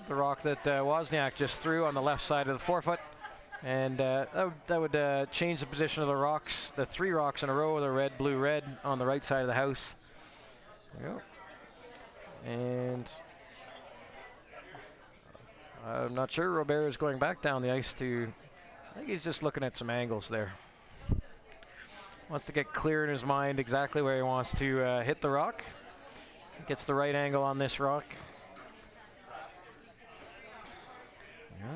rock that Wozniak just threw on the left side of the forefoot. And that would change the position of the rocks, the three rocks in a row, the red, blue, red on the right side of the house. There you go. And I'm not sure. Robert is going back down the ice to, I think he's just looking at some angles there. Wants to get clear in his mind exactly where he wants to hit the rock. Gets the right angle on this rock. Yeah.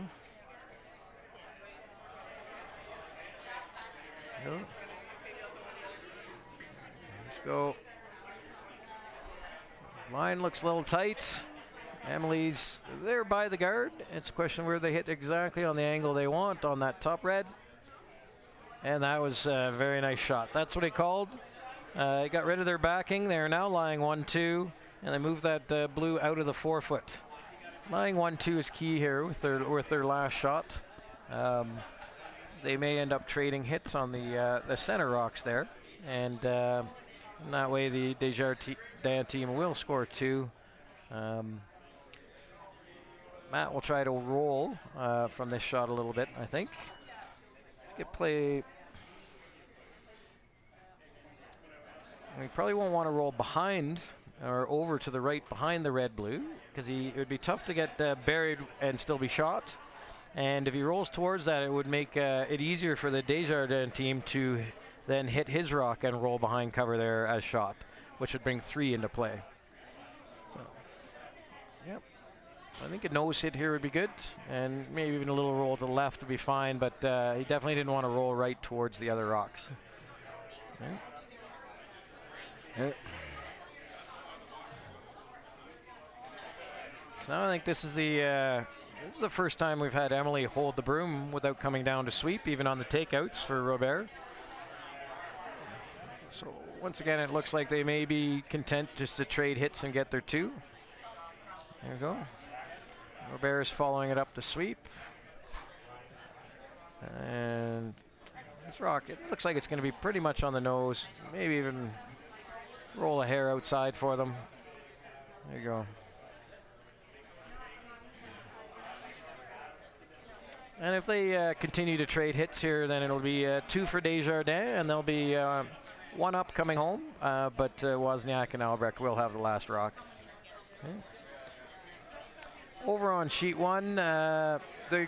Let's go. Line looks a little tight. Emily's there by the guard. It's a question where they hit exactly on the angle they want on that top red. And that was a very nice shot. That's what he called. Got rid of their backing. They're now lying 1-2, and they moved that blue out of the forefoot. Lying 1-2 is key here with their last shot. They may end up trading hits on the center rocks there, and in that way the Desjardins team will score 2. Matt will try to roll from this shot a little bit, I think. Get play. We probably won't want to roll behind or over to the right behind the red-blue, because it would be tough to get buried and still be shot. And if he rolls towards that, it would make it easier for the Desjardins team to then hit his rock and roll behind cover there as shot, which would bring 3 into play. So, yep. I think a nose hit here would be good, and maybe even a little roll to the left would be fine, but he definitely didn't want to roll right towards the other rocks. Okay. Okay. So now I think this is the first time we've had Emily hold the broom without coming down to sweep, even on the takeouts for Robert. So once again, it looks like they may be content just to trade hits and get their 2. There we go. Robert is following it up to sweep. And this rock, it looks like it's going to be pretty much on the nose. Maybe even roll a hair outside for them. There you go. And if they continue to trade hits here, then it'll be 2 for Desjardins, and there'll be 1 up coming home. But Wozniak and Albrecht will have the last rock. Okay. Over on sheet 1, the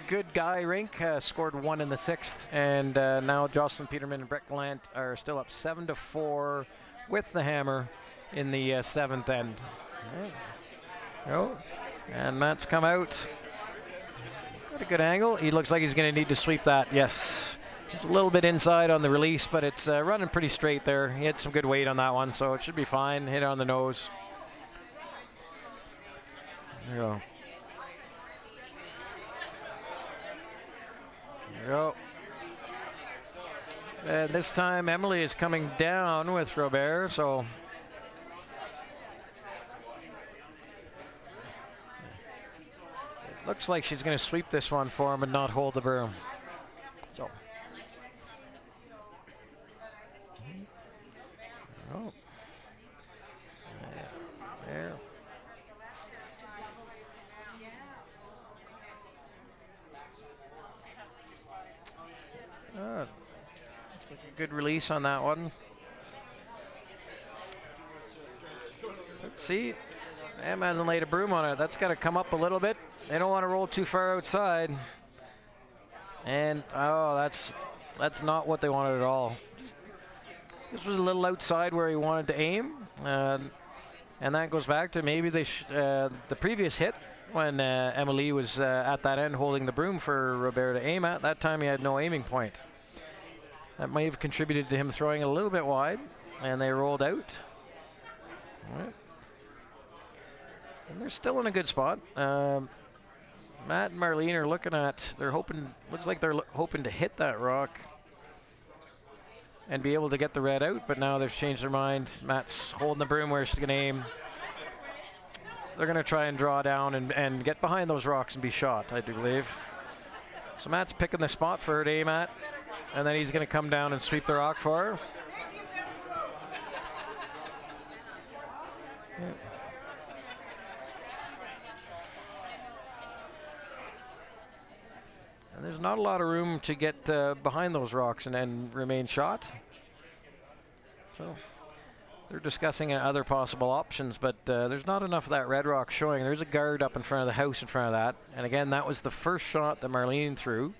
good guy rink scored 1 in the 6th, and now Jocelyn Peterman and Brett Gallant are still up 7-4 with the hammer in the 7th end. Right. Oh, and Matt's come out. Got a good angle. He looks like he's going to need to sweep that. Yes. It's a little bit inside on the release, but it's running pretty straight there. He had some good weight on that one, so it should be fine. Hit it on the nose. There you go. There you go. And this time Emily is coming down with Robert, so it looks like she's going to sweep this one for him and not hold the broom. So. Oh. There. Looks like a good release on that one. Let's see. Em hasn't laid a broom on it. That's got to come up a little bit. They don't want to roll too far outside. And, oh, that's not what they wanted at all. This was a little outside where he wanted to aim. And that goes back to maybe the previous hit when Emily was at that end holding the broom for Robert to aim at. That time he had no aiming point. That might have contributed to him throwing a little bit wide, and they rolled out. All right. And they're still in a good spot. Matt and Marlene are looking at, looks like they're hoping to hit that rock and be able to get the red out, but now they've changed their mind. Matt's holding the broom where she's going to aim. They're going to try and draw down and get behind those rocks and be shot, I do believe. So Matt's picking the spot for her to aim at, and then he's going to come down and sweep the rock for her. Yeah. And there's not a lot of room to get behind those rocks and remain shot. So they're discussing other possible options, but there's not enough of that red rock showing. There's a guard up in front of the house in front of that. And again, that was the first shot that Marlene threw,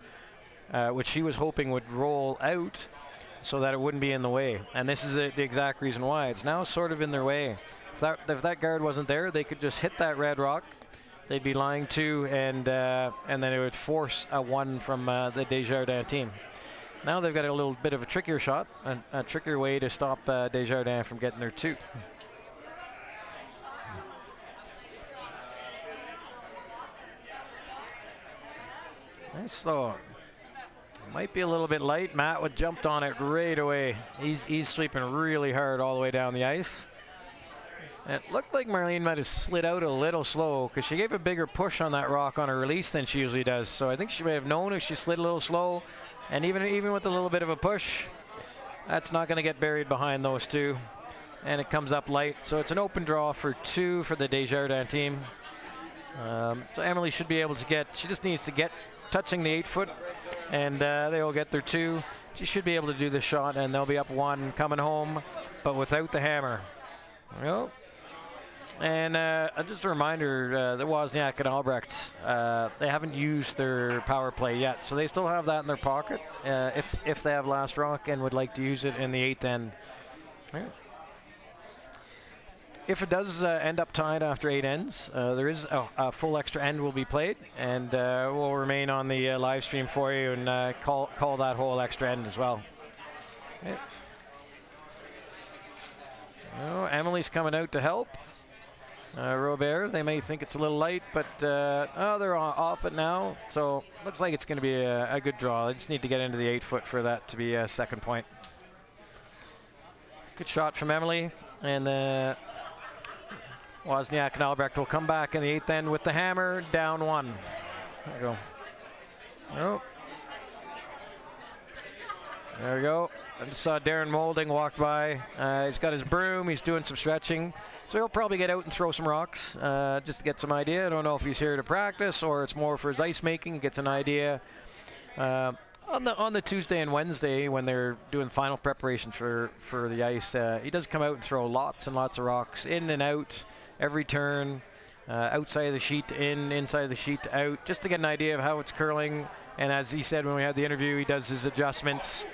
which she was hoping would roll out so that it wouldn't be in the way. And this is the exact reason why. It's now sort of in their way. If that guard wasn't there, they could just hit that red rock. They'd be lying to, and then it would force a one from the Desjardins team. Now they've got a little bit of a trickier shot, a trickier way to stop Desjardins from getting their two. Nice throw. Might be a little bit light. Matt would jumped on it right away. He's sweeping really hard all the way down the ice. It looked like Marlene might have slid out a little slow because she gave a bigger push on that rock on her release than she usually does. So I think she may have known if she slid a little slow. And even with a little bit of a push, that's not going to get buried behind those two. And it comes up light. So it's an open draw for two for the Desjardins team. So Emily should be able to she just needs to get touching the 8 foot, and they will get their two. She should be able to do the shot, and they'll be up one coming home, but without the hammer. Well, and just a reminder that Wozniak and Albrecht, they haven't used their power play yet, so they still have that in their pocket if they have last rock and would like to use it in the 8th end. Right. If it does end up tied after 8 ends, there is a full extra end will be played, and we'll remain on the live stream for you and call that whole extra end as well. Okay. Oh, Emily's coming out to help. Robert, they may think it's a little light, but they're off it now, so looks like it's going to be a good draw. They just need to get into the 8 foot for that to be a second point. Good shot from Emily, and Wozniak and Albrecht will come back in the 8th end with the hammer, down one. There we go. Oh. There we go. I just saw Darren Moulding walk by. He's got his broom. He's doing some stretching. So he'll probably get out and throw some rocks just to get some idea. I don't know if he's here to practice or it's more for his ice making. Gets an idea. On the Tuesday and Wednesday when they're doing final preparation for the ice, he does come out and throw lots and lots of rocks in and out every turn, outside of the sheet in, inside of the sheet out, just to get an idea of how it's curling. And as he said when we had the interview, he does his adjustments.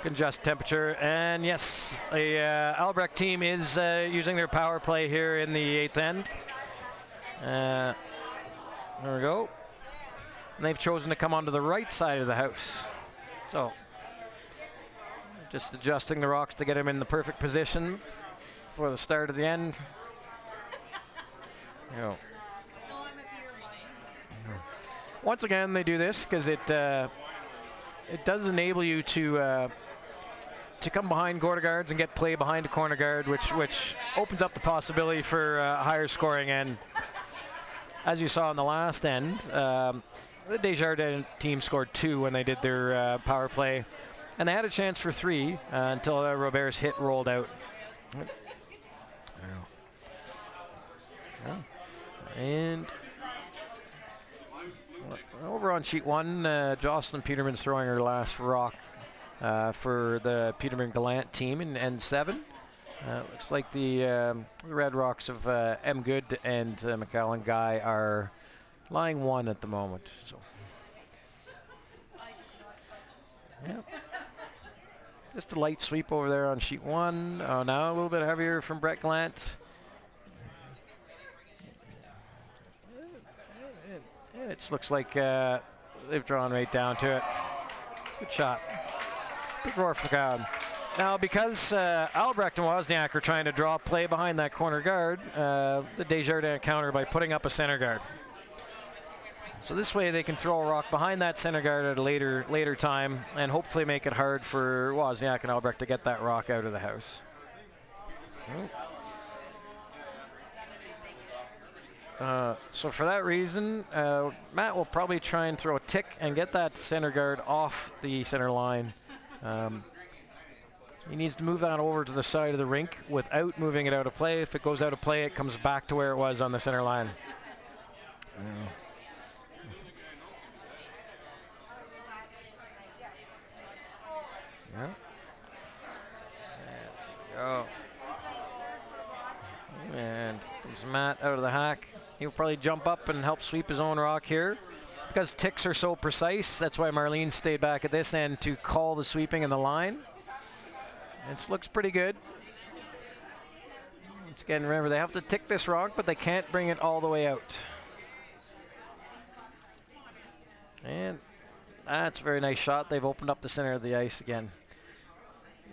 Adjust temperature, and yes, the Albrecht team is using their power play here in the 8th end. There we go. And they've chosen to come onto the right side of the house. So just adjusting the rocks to get him in the perfect position for the start of the end. There you go. Once again, they do this because it it does enable you to come behind corner guards and get play behind a corner guard, which opens up the possibility for higher scoring. And as you saw in the last end, the Desjardins team scored 2 when they did their power play, and they had a chance for 3 until Robert's hit rolled out. And over on sheet 1, Jocelyn Peterman's throwing her last rock for the Peterman Gallant team in N7. Looks like the Red Rocks of M. Good and McAllen Guy are lying 1 at the moment. So, yeah. Just a light sweep over there on sheet 1. Now a little bit heavier from Brett Gallant. It looks like they've drawn right down to it. Good shot. Big roar for the crowd. Now, because Albrecht and Wozniak are trying to draw play behind that corner guard, the Desjardins counter by putting up a center guard. So this way they can throw a rock behind that center guard at a later time and hopefully make it hard for Wozniak and Albrecht to get that rock out of the house. So for that reason, Matt will probably try and throw a tick and get that center guard off the center line. He needs to move that over to the side of the rink without moving it out of play. If it goes out of play, it comes back to where it was on the center line. Yeah. There we go. And comes Matt out of the hack. He'll probably jump up and help sweep his own rock here. Because ticks are so precise, that's why Marlene stayed back at this end to call the sweeping in the line. It looks pretty good. Once again, remember, they have to tick this rock, but they can't bring it all the way out. And that's a very nice shot. They've opened up the center of the ice again.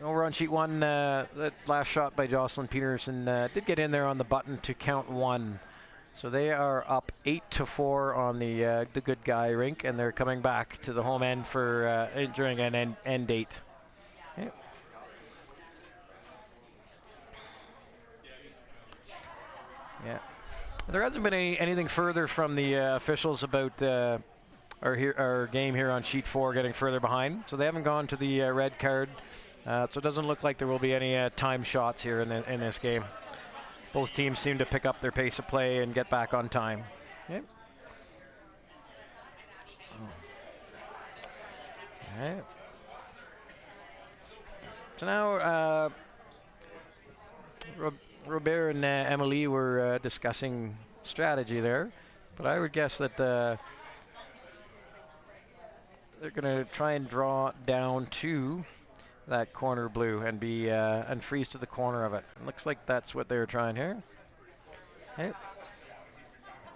Over on sheet 1, the last shot by Jocelyn Peterson did get in there on the button to count 1. So they are up 8-4 on the Good Guy rink, and they're coming back to the home end for during an end date. Okay. Yeah. There hasn't been anything further from the officials about our game here on sheet 4 getting further behind. So they haven't gone to the red card. So it doesn't look like there will be any time shots here in this game. Both teams seem to pick up their pace of play and get back on time. Okay. All right. So now Robert and Emily were discussing strategy there, but I would guess that they're going to try and draw down to that corner blue and be and freeze to the corner of it. Looks like that's what they're trying here. Okay.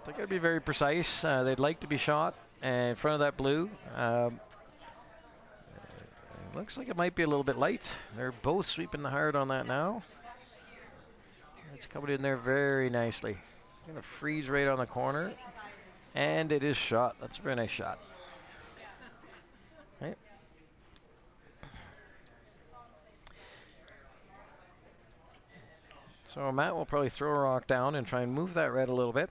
They're going to be very precise. They'd like to be shot in front of that blue. Looks like it might be a little bit light. They're both sweeping the hard on that now. It's coming in there very nicely. Going to freeze right on the corner, and it is shot. That's a very nice shot. Okay. So Matt will probably throw a rock down and try and move that red a little bit.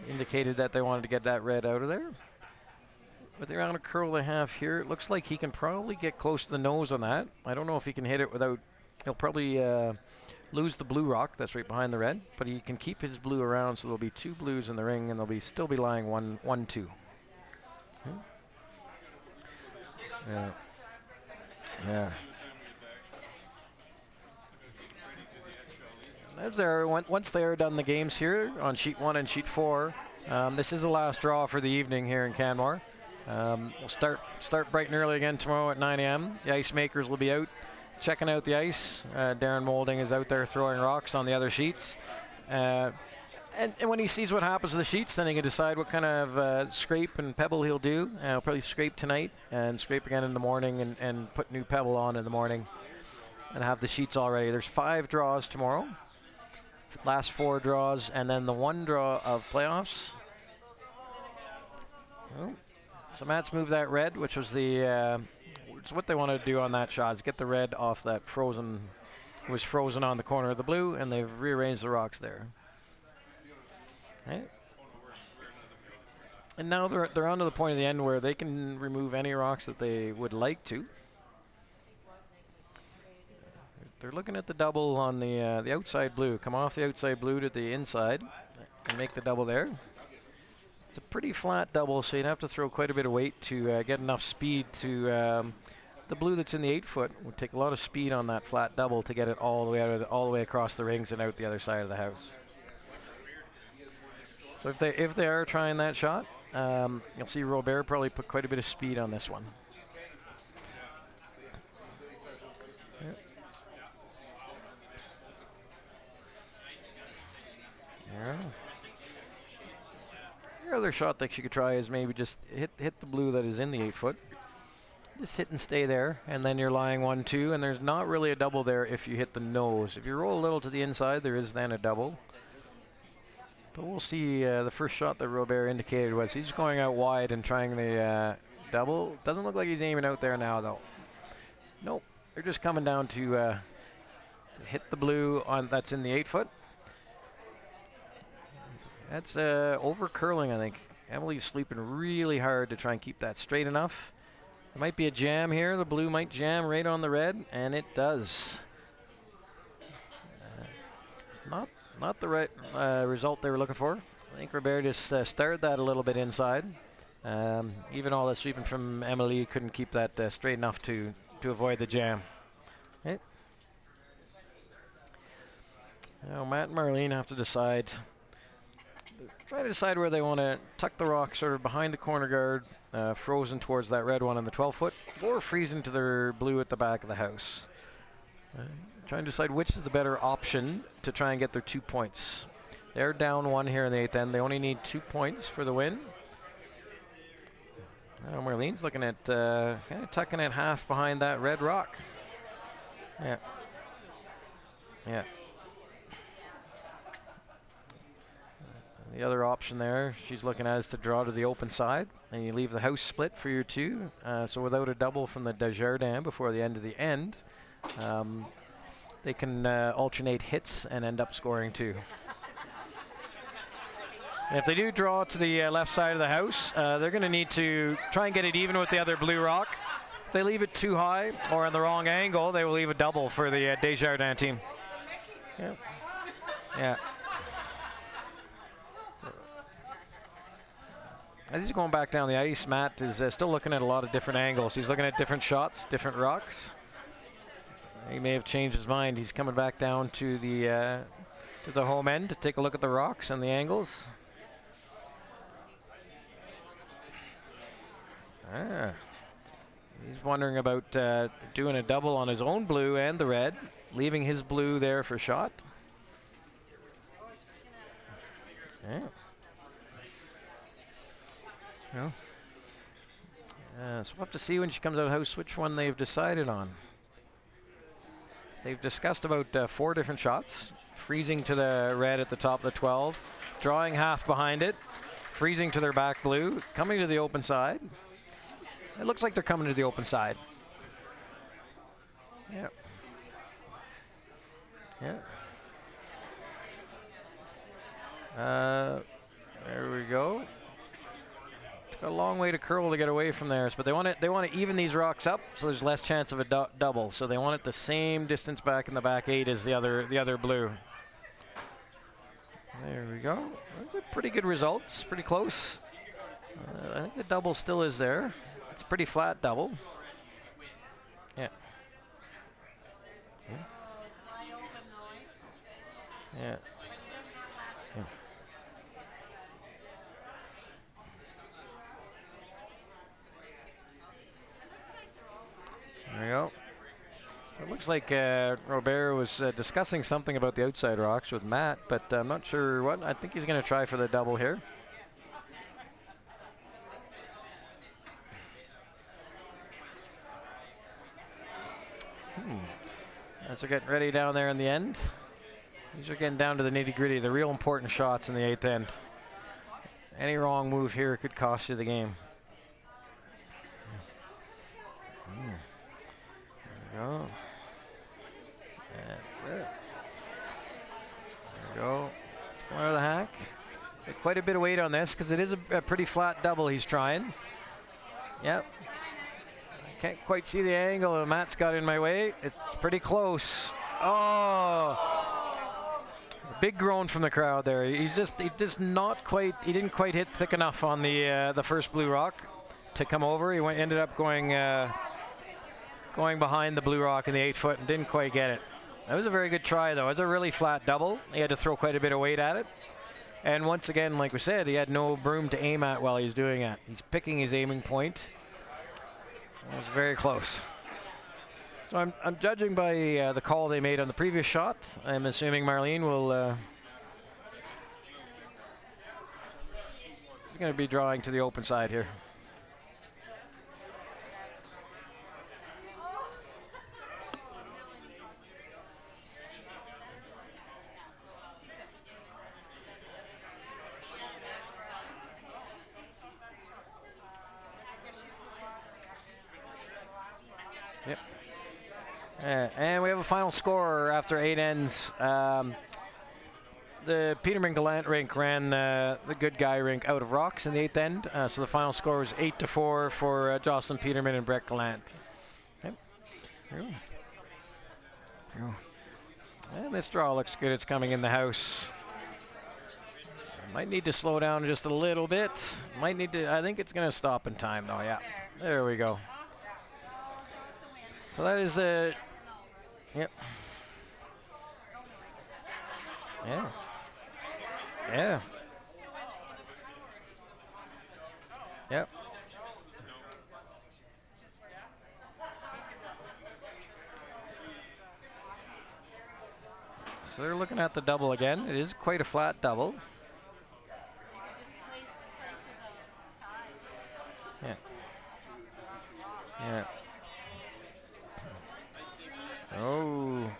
Indicated that they wanted to get that red out of there. With the amount of curl they have here, it looks like he can probably get close to the nose on that. I don't know if he can hit it without... He'll probably lose the blue rock that's right behind the red, but he can keep his blue around, so there'll be 2 blues in the ring, and they'll still be lying 1-2. Yeah. Yeah. Once they're done the games here on sheet 1 and sheet 4, this is the last draw for the evening here in Canmore. We'll start bright and early again tomorrow at 9 a.m. The ice makers will be out checking out the ice. Darren Moulding is out there throwing rocks on the other sheets. And when he sees what happens to the sheets, then he can decide what kind of scrape and pebble he'll do. He'll probably scrape tonight and scrape again in the morning and put new pebble on in the morning and have the sheets all ready. There's 5 draws tomorrow. Last 4 draws, and then the 1 draw of playoffs. Oh, So Matt's moved that red, which was it's what they wanted to do on that shot, is get the red off that was frozen on the corner of the blue, and they've rearranged the rocks there. Okay. And now they're on to the point of the end where they can remove any rocks that they would like to. They're looking at the double on the outside blue. Come off the outside blue to the inside and make the double there. It's a pretty flat double, so you'd have to throw quite a bit of weight to get enough speed to the blue that's in the 8-foot. Would take a lot of speed on that flat double to get it all the way across the rings and out the other side of the house. So if they are trying that shot, you'll see Robert probably put quite a bit of speed on this one. Yep. Yeah. The other shot that you could try is maybe just hit the blue that is in the 8-foot. Just hit and stay there, and then you're lying 1-2, and there's not really a double there if you hit the nose. If you roll a little to the inside, there is then a double. But we'll see. The first shot that Robert indicated was he's going out wide and trying the double. Doesn't look like he's aiming out there now, though. Nope. They're just coming down to hit the blue that's in the 8-foot. That's over curling, I think. Emily's sleeping really hard to try and keep that straight enough. There might be a jam here. The blue might jam right on the red, and it does. It's not the right result they were looking for. I think Robert just started that a little bit inside. Even all the sweeping from Emily couldn't keep that straight enough to avoid the jam. Okay. Now Matt and Marlene have to decide. Try to decide where they want to tuck the rock sort of behind the corner guard, frozen towards that red one on the 12-foot, or freezing to their blue at the back of the house. Trying to decide which is the better option to try and get their 2 points. They're down 1 here in the 8th end. They only need 2 points for the win. Now Marlene's looking at kind of tucking it half behind that red rock. Yeah. Yeah. The other option there she's looking at is to draw to the open side, and you leave the house split for your 2. So without a double from the Desjardins before the end of the end, they can alternate hits and end up scoring 2. And if they do draw to the left side of the house, they're going to need to try and get it even with the other blue rock. If they leave it too high or in the wrong angle, they will leave a double for the Desjardins team. Yeah. Yeah. As he's going back down the ice, Matt is still looking at a lot of different angles. He's looking at different shots, different rocks. He may have changed his mind. He's coming back down to the home end to take a look at the rocks and the angles. He's wondering about doing a double on his own blue and the red, leaving his blue there for shot. Yeah. No. So we'll have to see when she comes out of the house which one they've decided on. They've discussed about 4 different shots. Freezing to the red at the top of the 12. Drawing half behind it. Freezing to their back blue. Coming to the open side. It looks like they're coming to the open side. Yep. Yeah. There we go. Got a long way to curl to get away from theirs, but they want to even these rocks up so there's less chance of a double. So they want it the same distance back in the back 8 as the other blue. There we go. That's a pretty good result. It's pretty close. I think the double still is there. It's a pretty flat double. Yeah. Yeah. There we go. It looks like Robert was discussing something about the outside rocks with Matt, but I'm not sure what. I think he's going to try for the double here. As they're getting ready down there in the end. These are getting down to the nitty-gritty, the real important shots in the 8th end. Any wrong move here could cost you the game. quite a bit of weight on this because it is a pretty flat double he's trying. Yep. Can't quite see the angle. Matt's got in my way. It's pretty close. Oh, big groan from the crowd there. He didn't quite hit thick enough on the first blue rock to come over. He ended up going behind the blue rock in the 8 foot and didn't quite get it. That was a very good try though. It was a really flat double. He had to throw quite a bit of weight at it. And once again, like we said, he had no broom to aim at while he's doing it. He's picking his aiming point. It was very close. So I'm judging by the call they made on the previous shot. I'm assuming Marlene will. He's going to be drawing to the open side here. Yep. And we have a final score after 8 ends. The Peterman Gallant rink ran the good guy rink out of rocks in the 8th end. So the final score was 8-4 for Jocelyn Peterman and Brett Gallant. Yep. There we go. And this draw looks good. It's coming in the house. Might need to slow down just a little bit. Might need to. I think it's going to stop in time though. Yeah. There we go. So that is a. Yep. Yeah. Yeah. Yep. So they're looking at the double again. It is quite a flat double. Yeah. Yeah. Oh.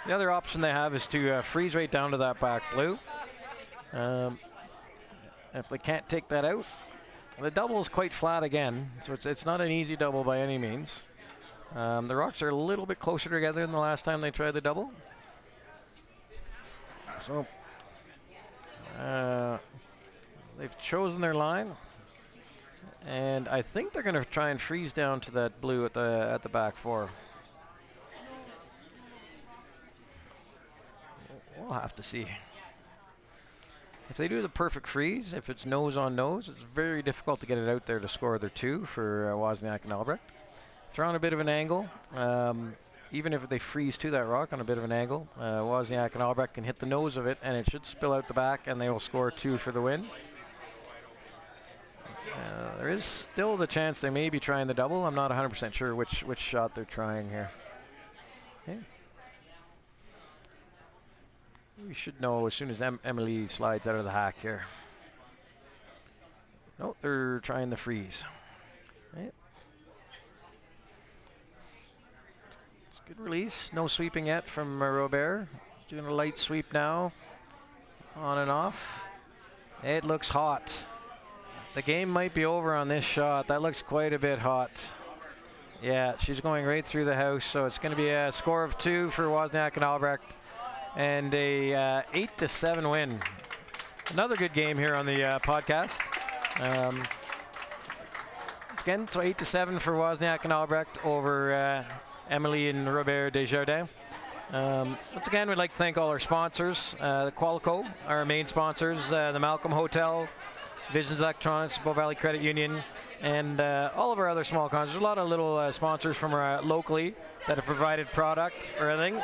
The other option they have is to freeze right down to that back blue. If they can't take that out, the double is quite flat again, so it's not an easy double by any means. The rocks are a little bit closer together than the last time they tried the double. So they've chosen their line, and I think they're going to try and freeze down to that blue at the back four. We'll have to see. If they do the perfect freeze, if it's nose on nose, it's very difficult to get it out there to score their two for Wozniak and Albrecht. If they're on a bit of an angle, even if they freeze to that rock on a bit of an angle, Wozniak and Albrecht can hit the nose of it and it should spill out the back and they will score two for the win. There is still the chance they may be trying the double. I'm not 100% sure which shot they're trying here. Okay. We should know as soon as Emily slides out of the hack here. No, they're trying the freeze. Right. It's a good release. No sweeping yet from Robert. Doing a light sweep now. On and off. It looks hot. The game might be over on this shot. That looks quite a bit hot. Yeah, she's going right through the house. So it's going to be a score of 2 for Wozniak and Albrecht. And a 8-7 win. Another good game here on the podcast. Again, so 8-7 for Wozniak and Albrecht over Emily and Robert Desjardins. Once again, we'd like to thank all our sponsors. The Qualico, our main sponsors, the Malcolm Hotel, Visions Electronics, Bow Valley Credit Union, and all of our other small cons. There's a lot of little sponsors from locally that have provided product or anything.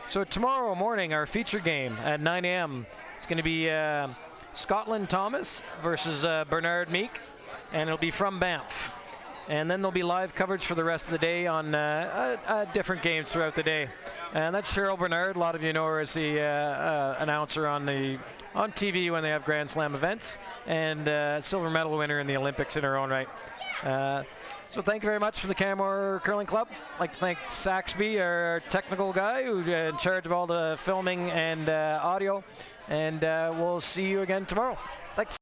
So tomorrow morning, our feature game at 9 a.m. It's going to be Scotland Thomas versus Bernard Meek, and it'll be from Banff. And then there'll be live coverage for the rest of the day on different games throughout the day. And that's Cheryl Bernard. A lot of you know her as the announcer on TV when they have Grand Slam events, and silver medal winner in the Olympics in her own right. So thank you very much for the Canmore Curling Club. I'd like to thank Saxby, our technical guy, who's in charge of all the filming and audio. And we'll see you again tomorrow. Thanks.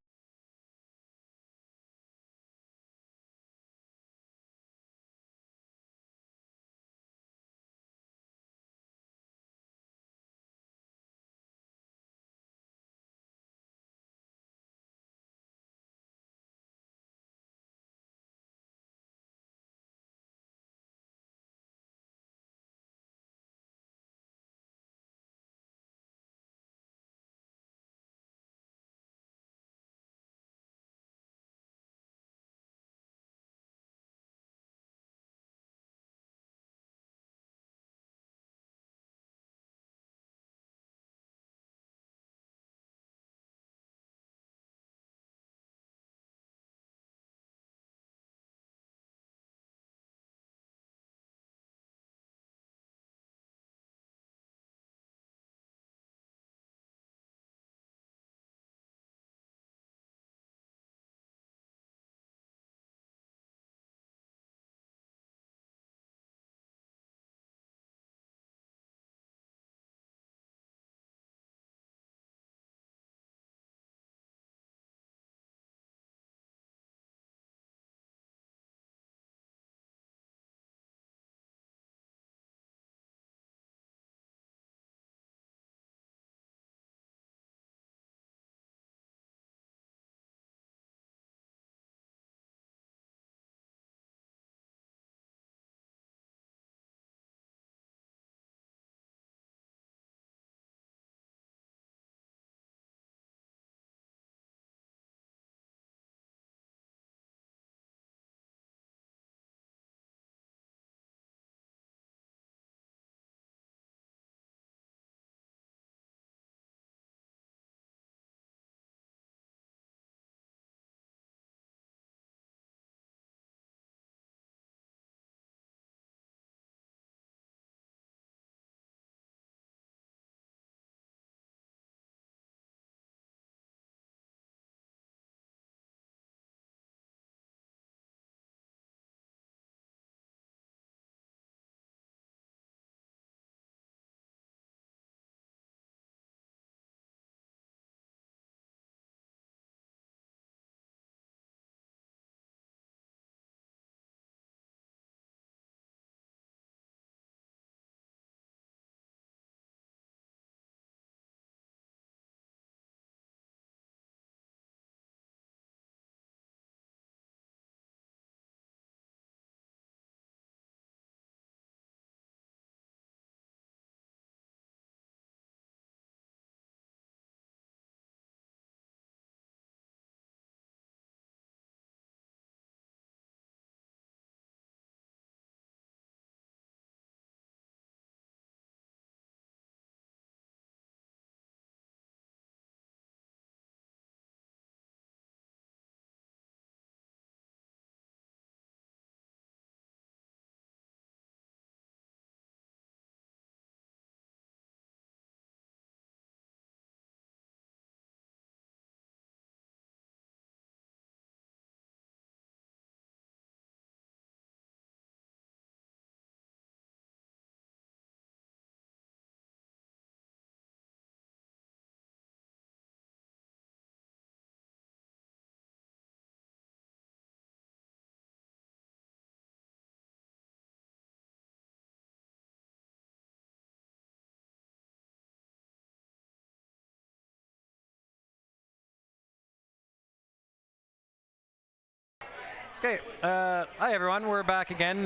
Okay, hi everyone. We're back again.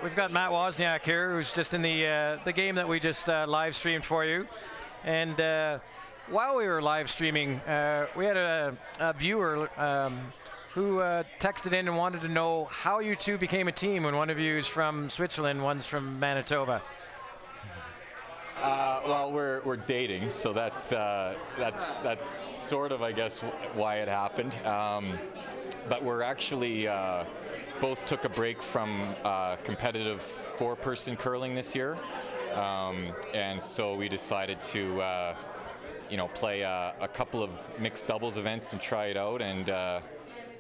We've got Matt Wozniak here, who's just in the game that we just live streamed for you. And while we were live streaming, we had a viewer who texted in and wanted to know how you two became a team when one of you is from Switzerland, one's from Manitoba. Well, we're dating, so that's sort of, I guess, why it happened. But we're actually both took a break from competitive four-person curling this year, and so we decided to play a couple of mixed doubles events and try it out. And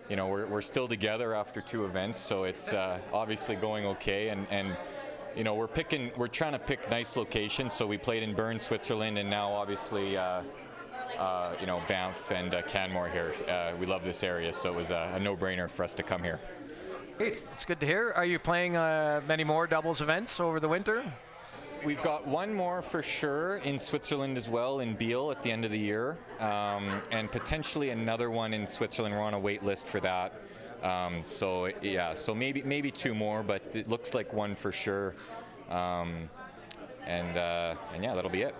we're still together after 2 events, so it's obviously going okay. And we're trying to pick nice locations. So we played in Bern, Switzerland, and now obviously Banff and Canmore here. We love this area, so it was a no-brainer for us to come here. It's good to hear. Are you playing many more doubles events over the winter? We've got one more for sure in Switzerland as well, in Biel at the end of the year, and potentially another one in Switzerland. We're on a wait list for that. So maybe 2 more, but it looks like one for sure. And that'll be it.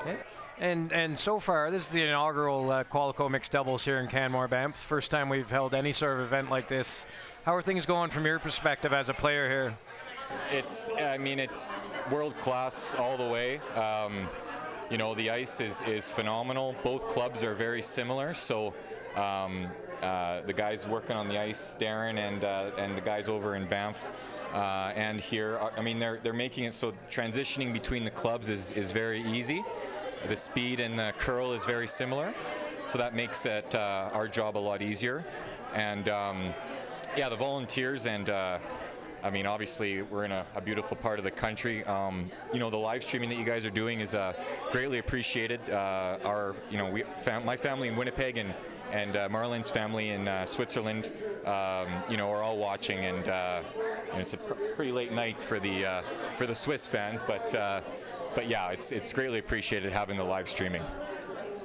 Okay. And so far, this is the inaugural Qualico mixed doubles here in Canmore, Banff. First time we've held any sort of event like this. How are things going from your perspective as a player here? It's world class all the way. The ice is phenomenal. Both clubs are very similar. So the guys working on the ice, Darren and the guys over in Banff and here, they're making it so transitioning between the clubs is very easy. The speed and the curl is very similar, so that makes it our job a lot easier. And the volunteers and obviously we're in a beautiful part of the country. The live streaming that you guys are doing is greatly appreciated. My family in Winnipeg and Marlene's family in Switzerland, are all watching, and it's a pretty late night for the Swiss fans, but yeah, it's greatly appreciated having the live streaming.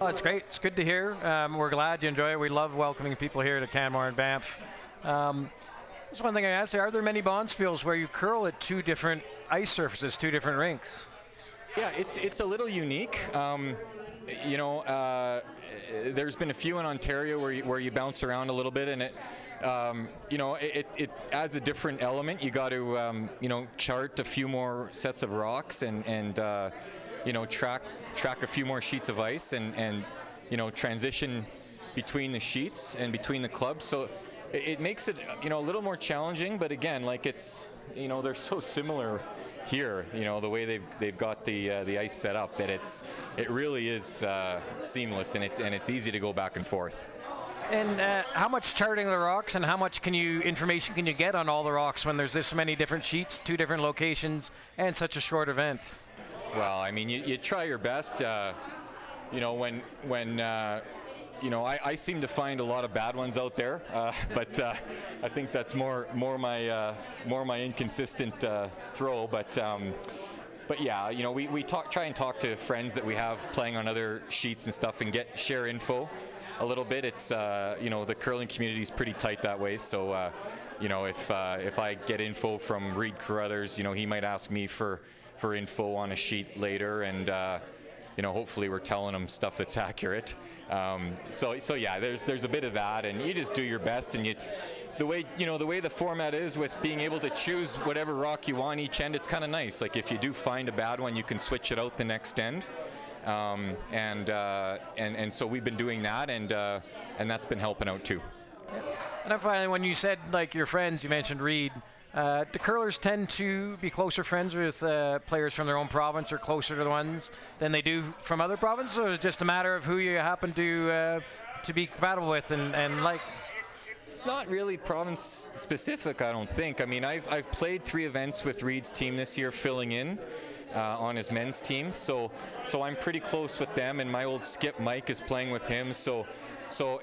Oh, it's great. It's good to hear. We're glad you enjoy it. We love welcoming people here to Canmore and Banff. That's one thing I asked you. Are there many Bondsfields where you curl at 2 different ice surfaces, 2 different rinks? Yeah, it's a little unique. There's been a few in Ontario where you bounce around a little bit, and it adds a different element. You got to chart a few more sets of rocks and track a few more sheets of ice and transition between the sheets and between the clubs. So it makes it a little more challenging, but again, it's they're so similar here, the way they've got the ice set up, that it really is seamless, and it's easy to go back and forth. And how much charting of the rocks and how much information can you get on all the rocks when there's this many different sheets, 2 different locations, and such a short event? Well, you try your best. I seem to find a lot of bad ones out there, but I think that's more my inconsistent throw. But yeah, we try and talk to friends that we have playing on other sheets and stuff, and share info a little bit. It's the curling community is pretty tight that way. So if I get info from Reed Carruthers, he might ask me for info on a sheet later, and hopefully we're telling them stuff that's accurate. So yeah, there's a bit of that, and you just do your best, and the way the format is with being able to choose whatever rock you want each end, it's kind of nice. Like if you do find a bad one, you can switch it out the next end. And so we've been doing that, and that's been helping out too. And then finally, when you said your friends, you mentioned Reed. Do curlers tend to be closer friends with players from their own province, or closer to the ones than they do from other provinces, or is it just a matter of who you happen to be compatible with and like? It's not really province specific, I don't think. I've played 3 events with Reed's team this year, filling in on his men's team, so I'm pretty close with them, and my old skip Mike is playing with him, so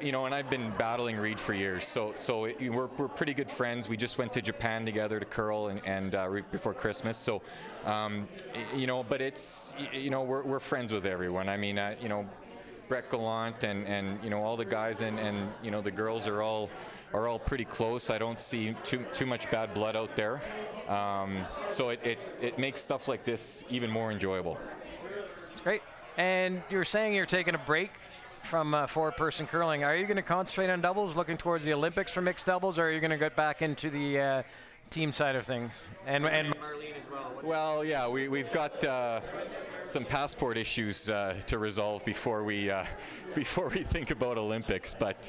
and I've been battling Reed for years, so we're pretty good friends. We just went to Japan together to curl and before Christmas, so but it's we're friends with everyone. Brett Gallant and all the guys and the girls are all are all pretty close. I don't see too much bad blood out there. So it makes stuff like this even more enjoyable. It's great. And you were saying you're taking a break from four-person curling. Are you going to concentrate on doubles, looking towards the Olympics for mixed doubles, or are you going to get back into the team side of things? And Marlene as well. Well, yeah, we've got some passport issues to resolve before we think about Olympics. But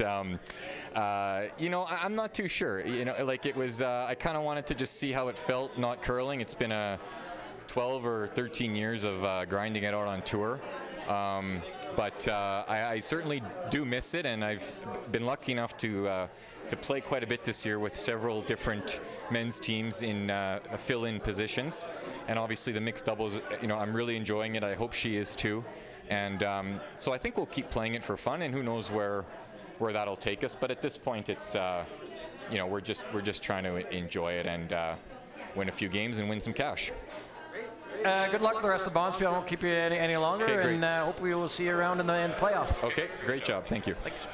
you know, I'm not too sure. You know, like it was. I kind of wanted to just see how it felt not curling. It's been a 12 or 13 years of grinding it out on tour. But I certainly do miss it, and I've been lucky enough to play quite a bit this year with several different men's teams in fill-in positions, and obviously the mixed doubles. You know, I'm really enjoying it. I hope she is too, and so I think we'll keep playing it for fun, and who knows where that'll take us. But at this point, it's you know, we're just trying to enjoy it and win a few games and win some cash. Good luck for the rest of the Bonspiel. I won't keep you any longer, okay, and hopefully we'll see you around in the playoffs. Okay, great job. Thank you. Thanks.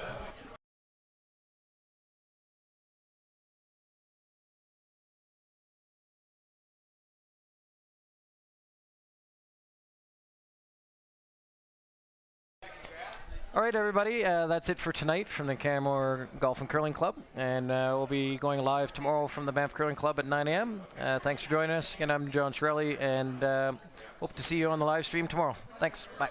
All right, everybody, that's it for tonight from the Canmore Golf and Curling Club, and we'll be going live tomorrow from the Banff Curling Club at 9 a.m. Thanks for joining us. Again, I'm John Shirelli, and hope to see you on the live stream tomorrow. Thanks. Bye.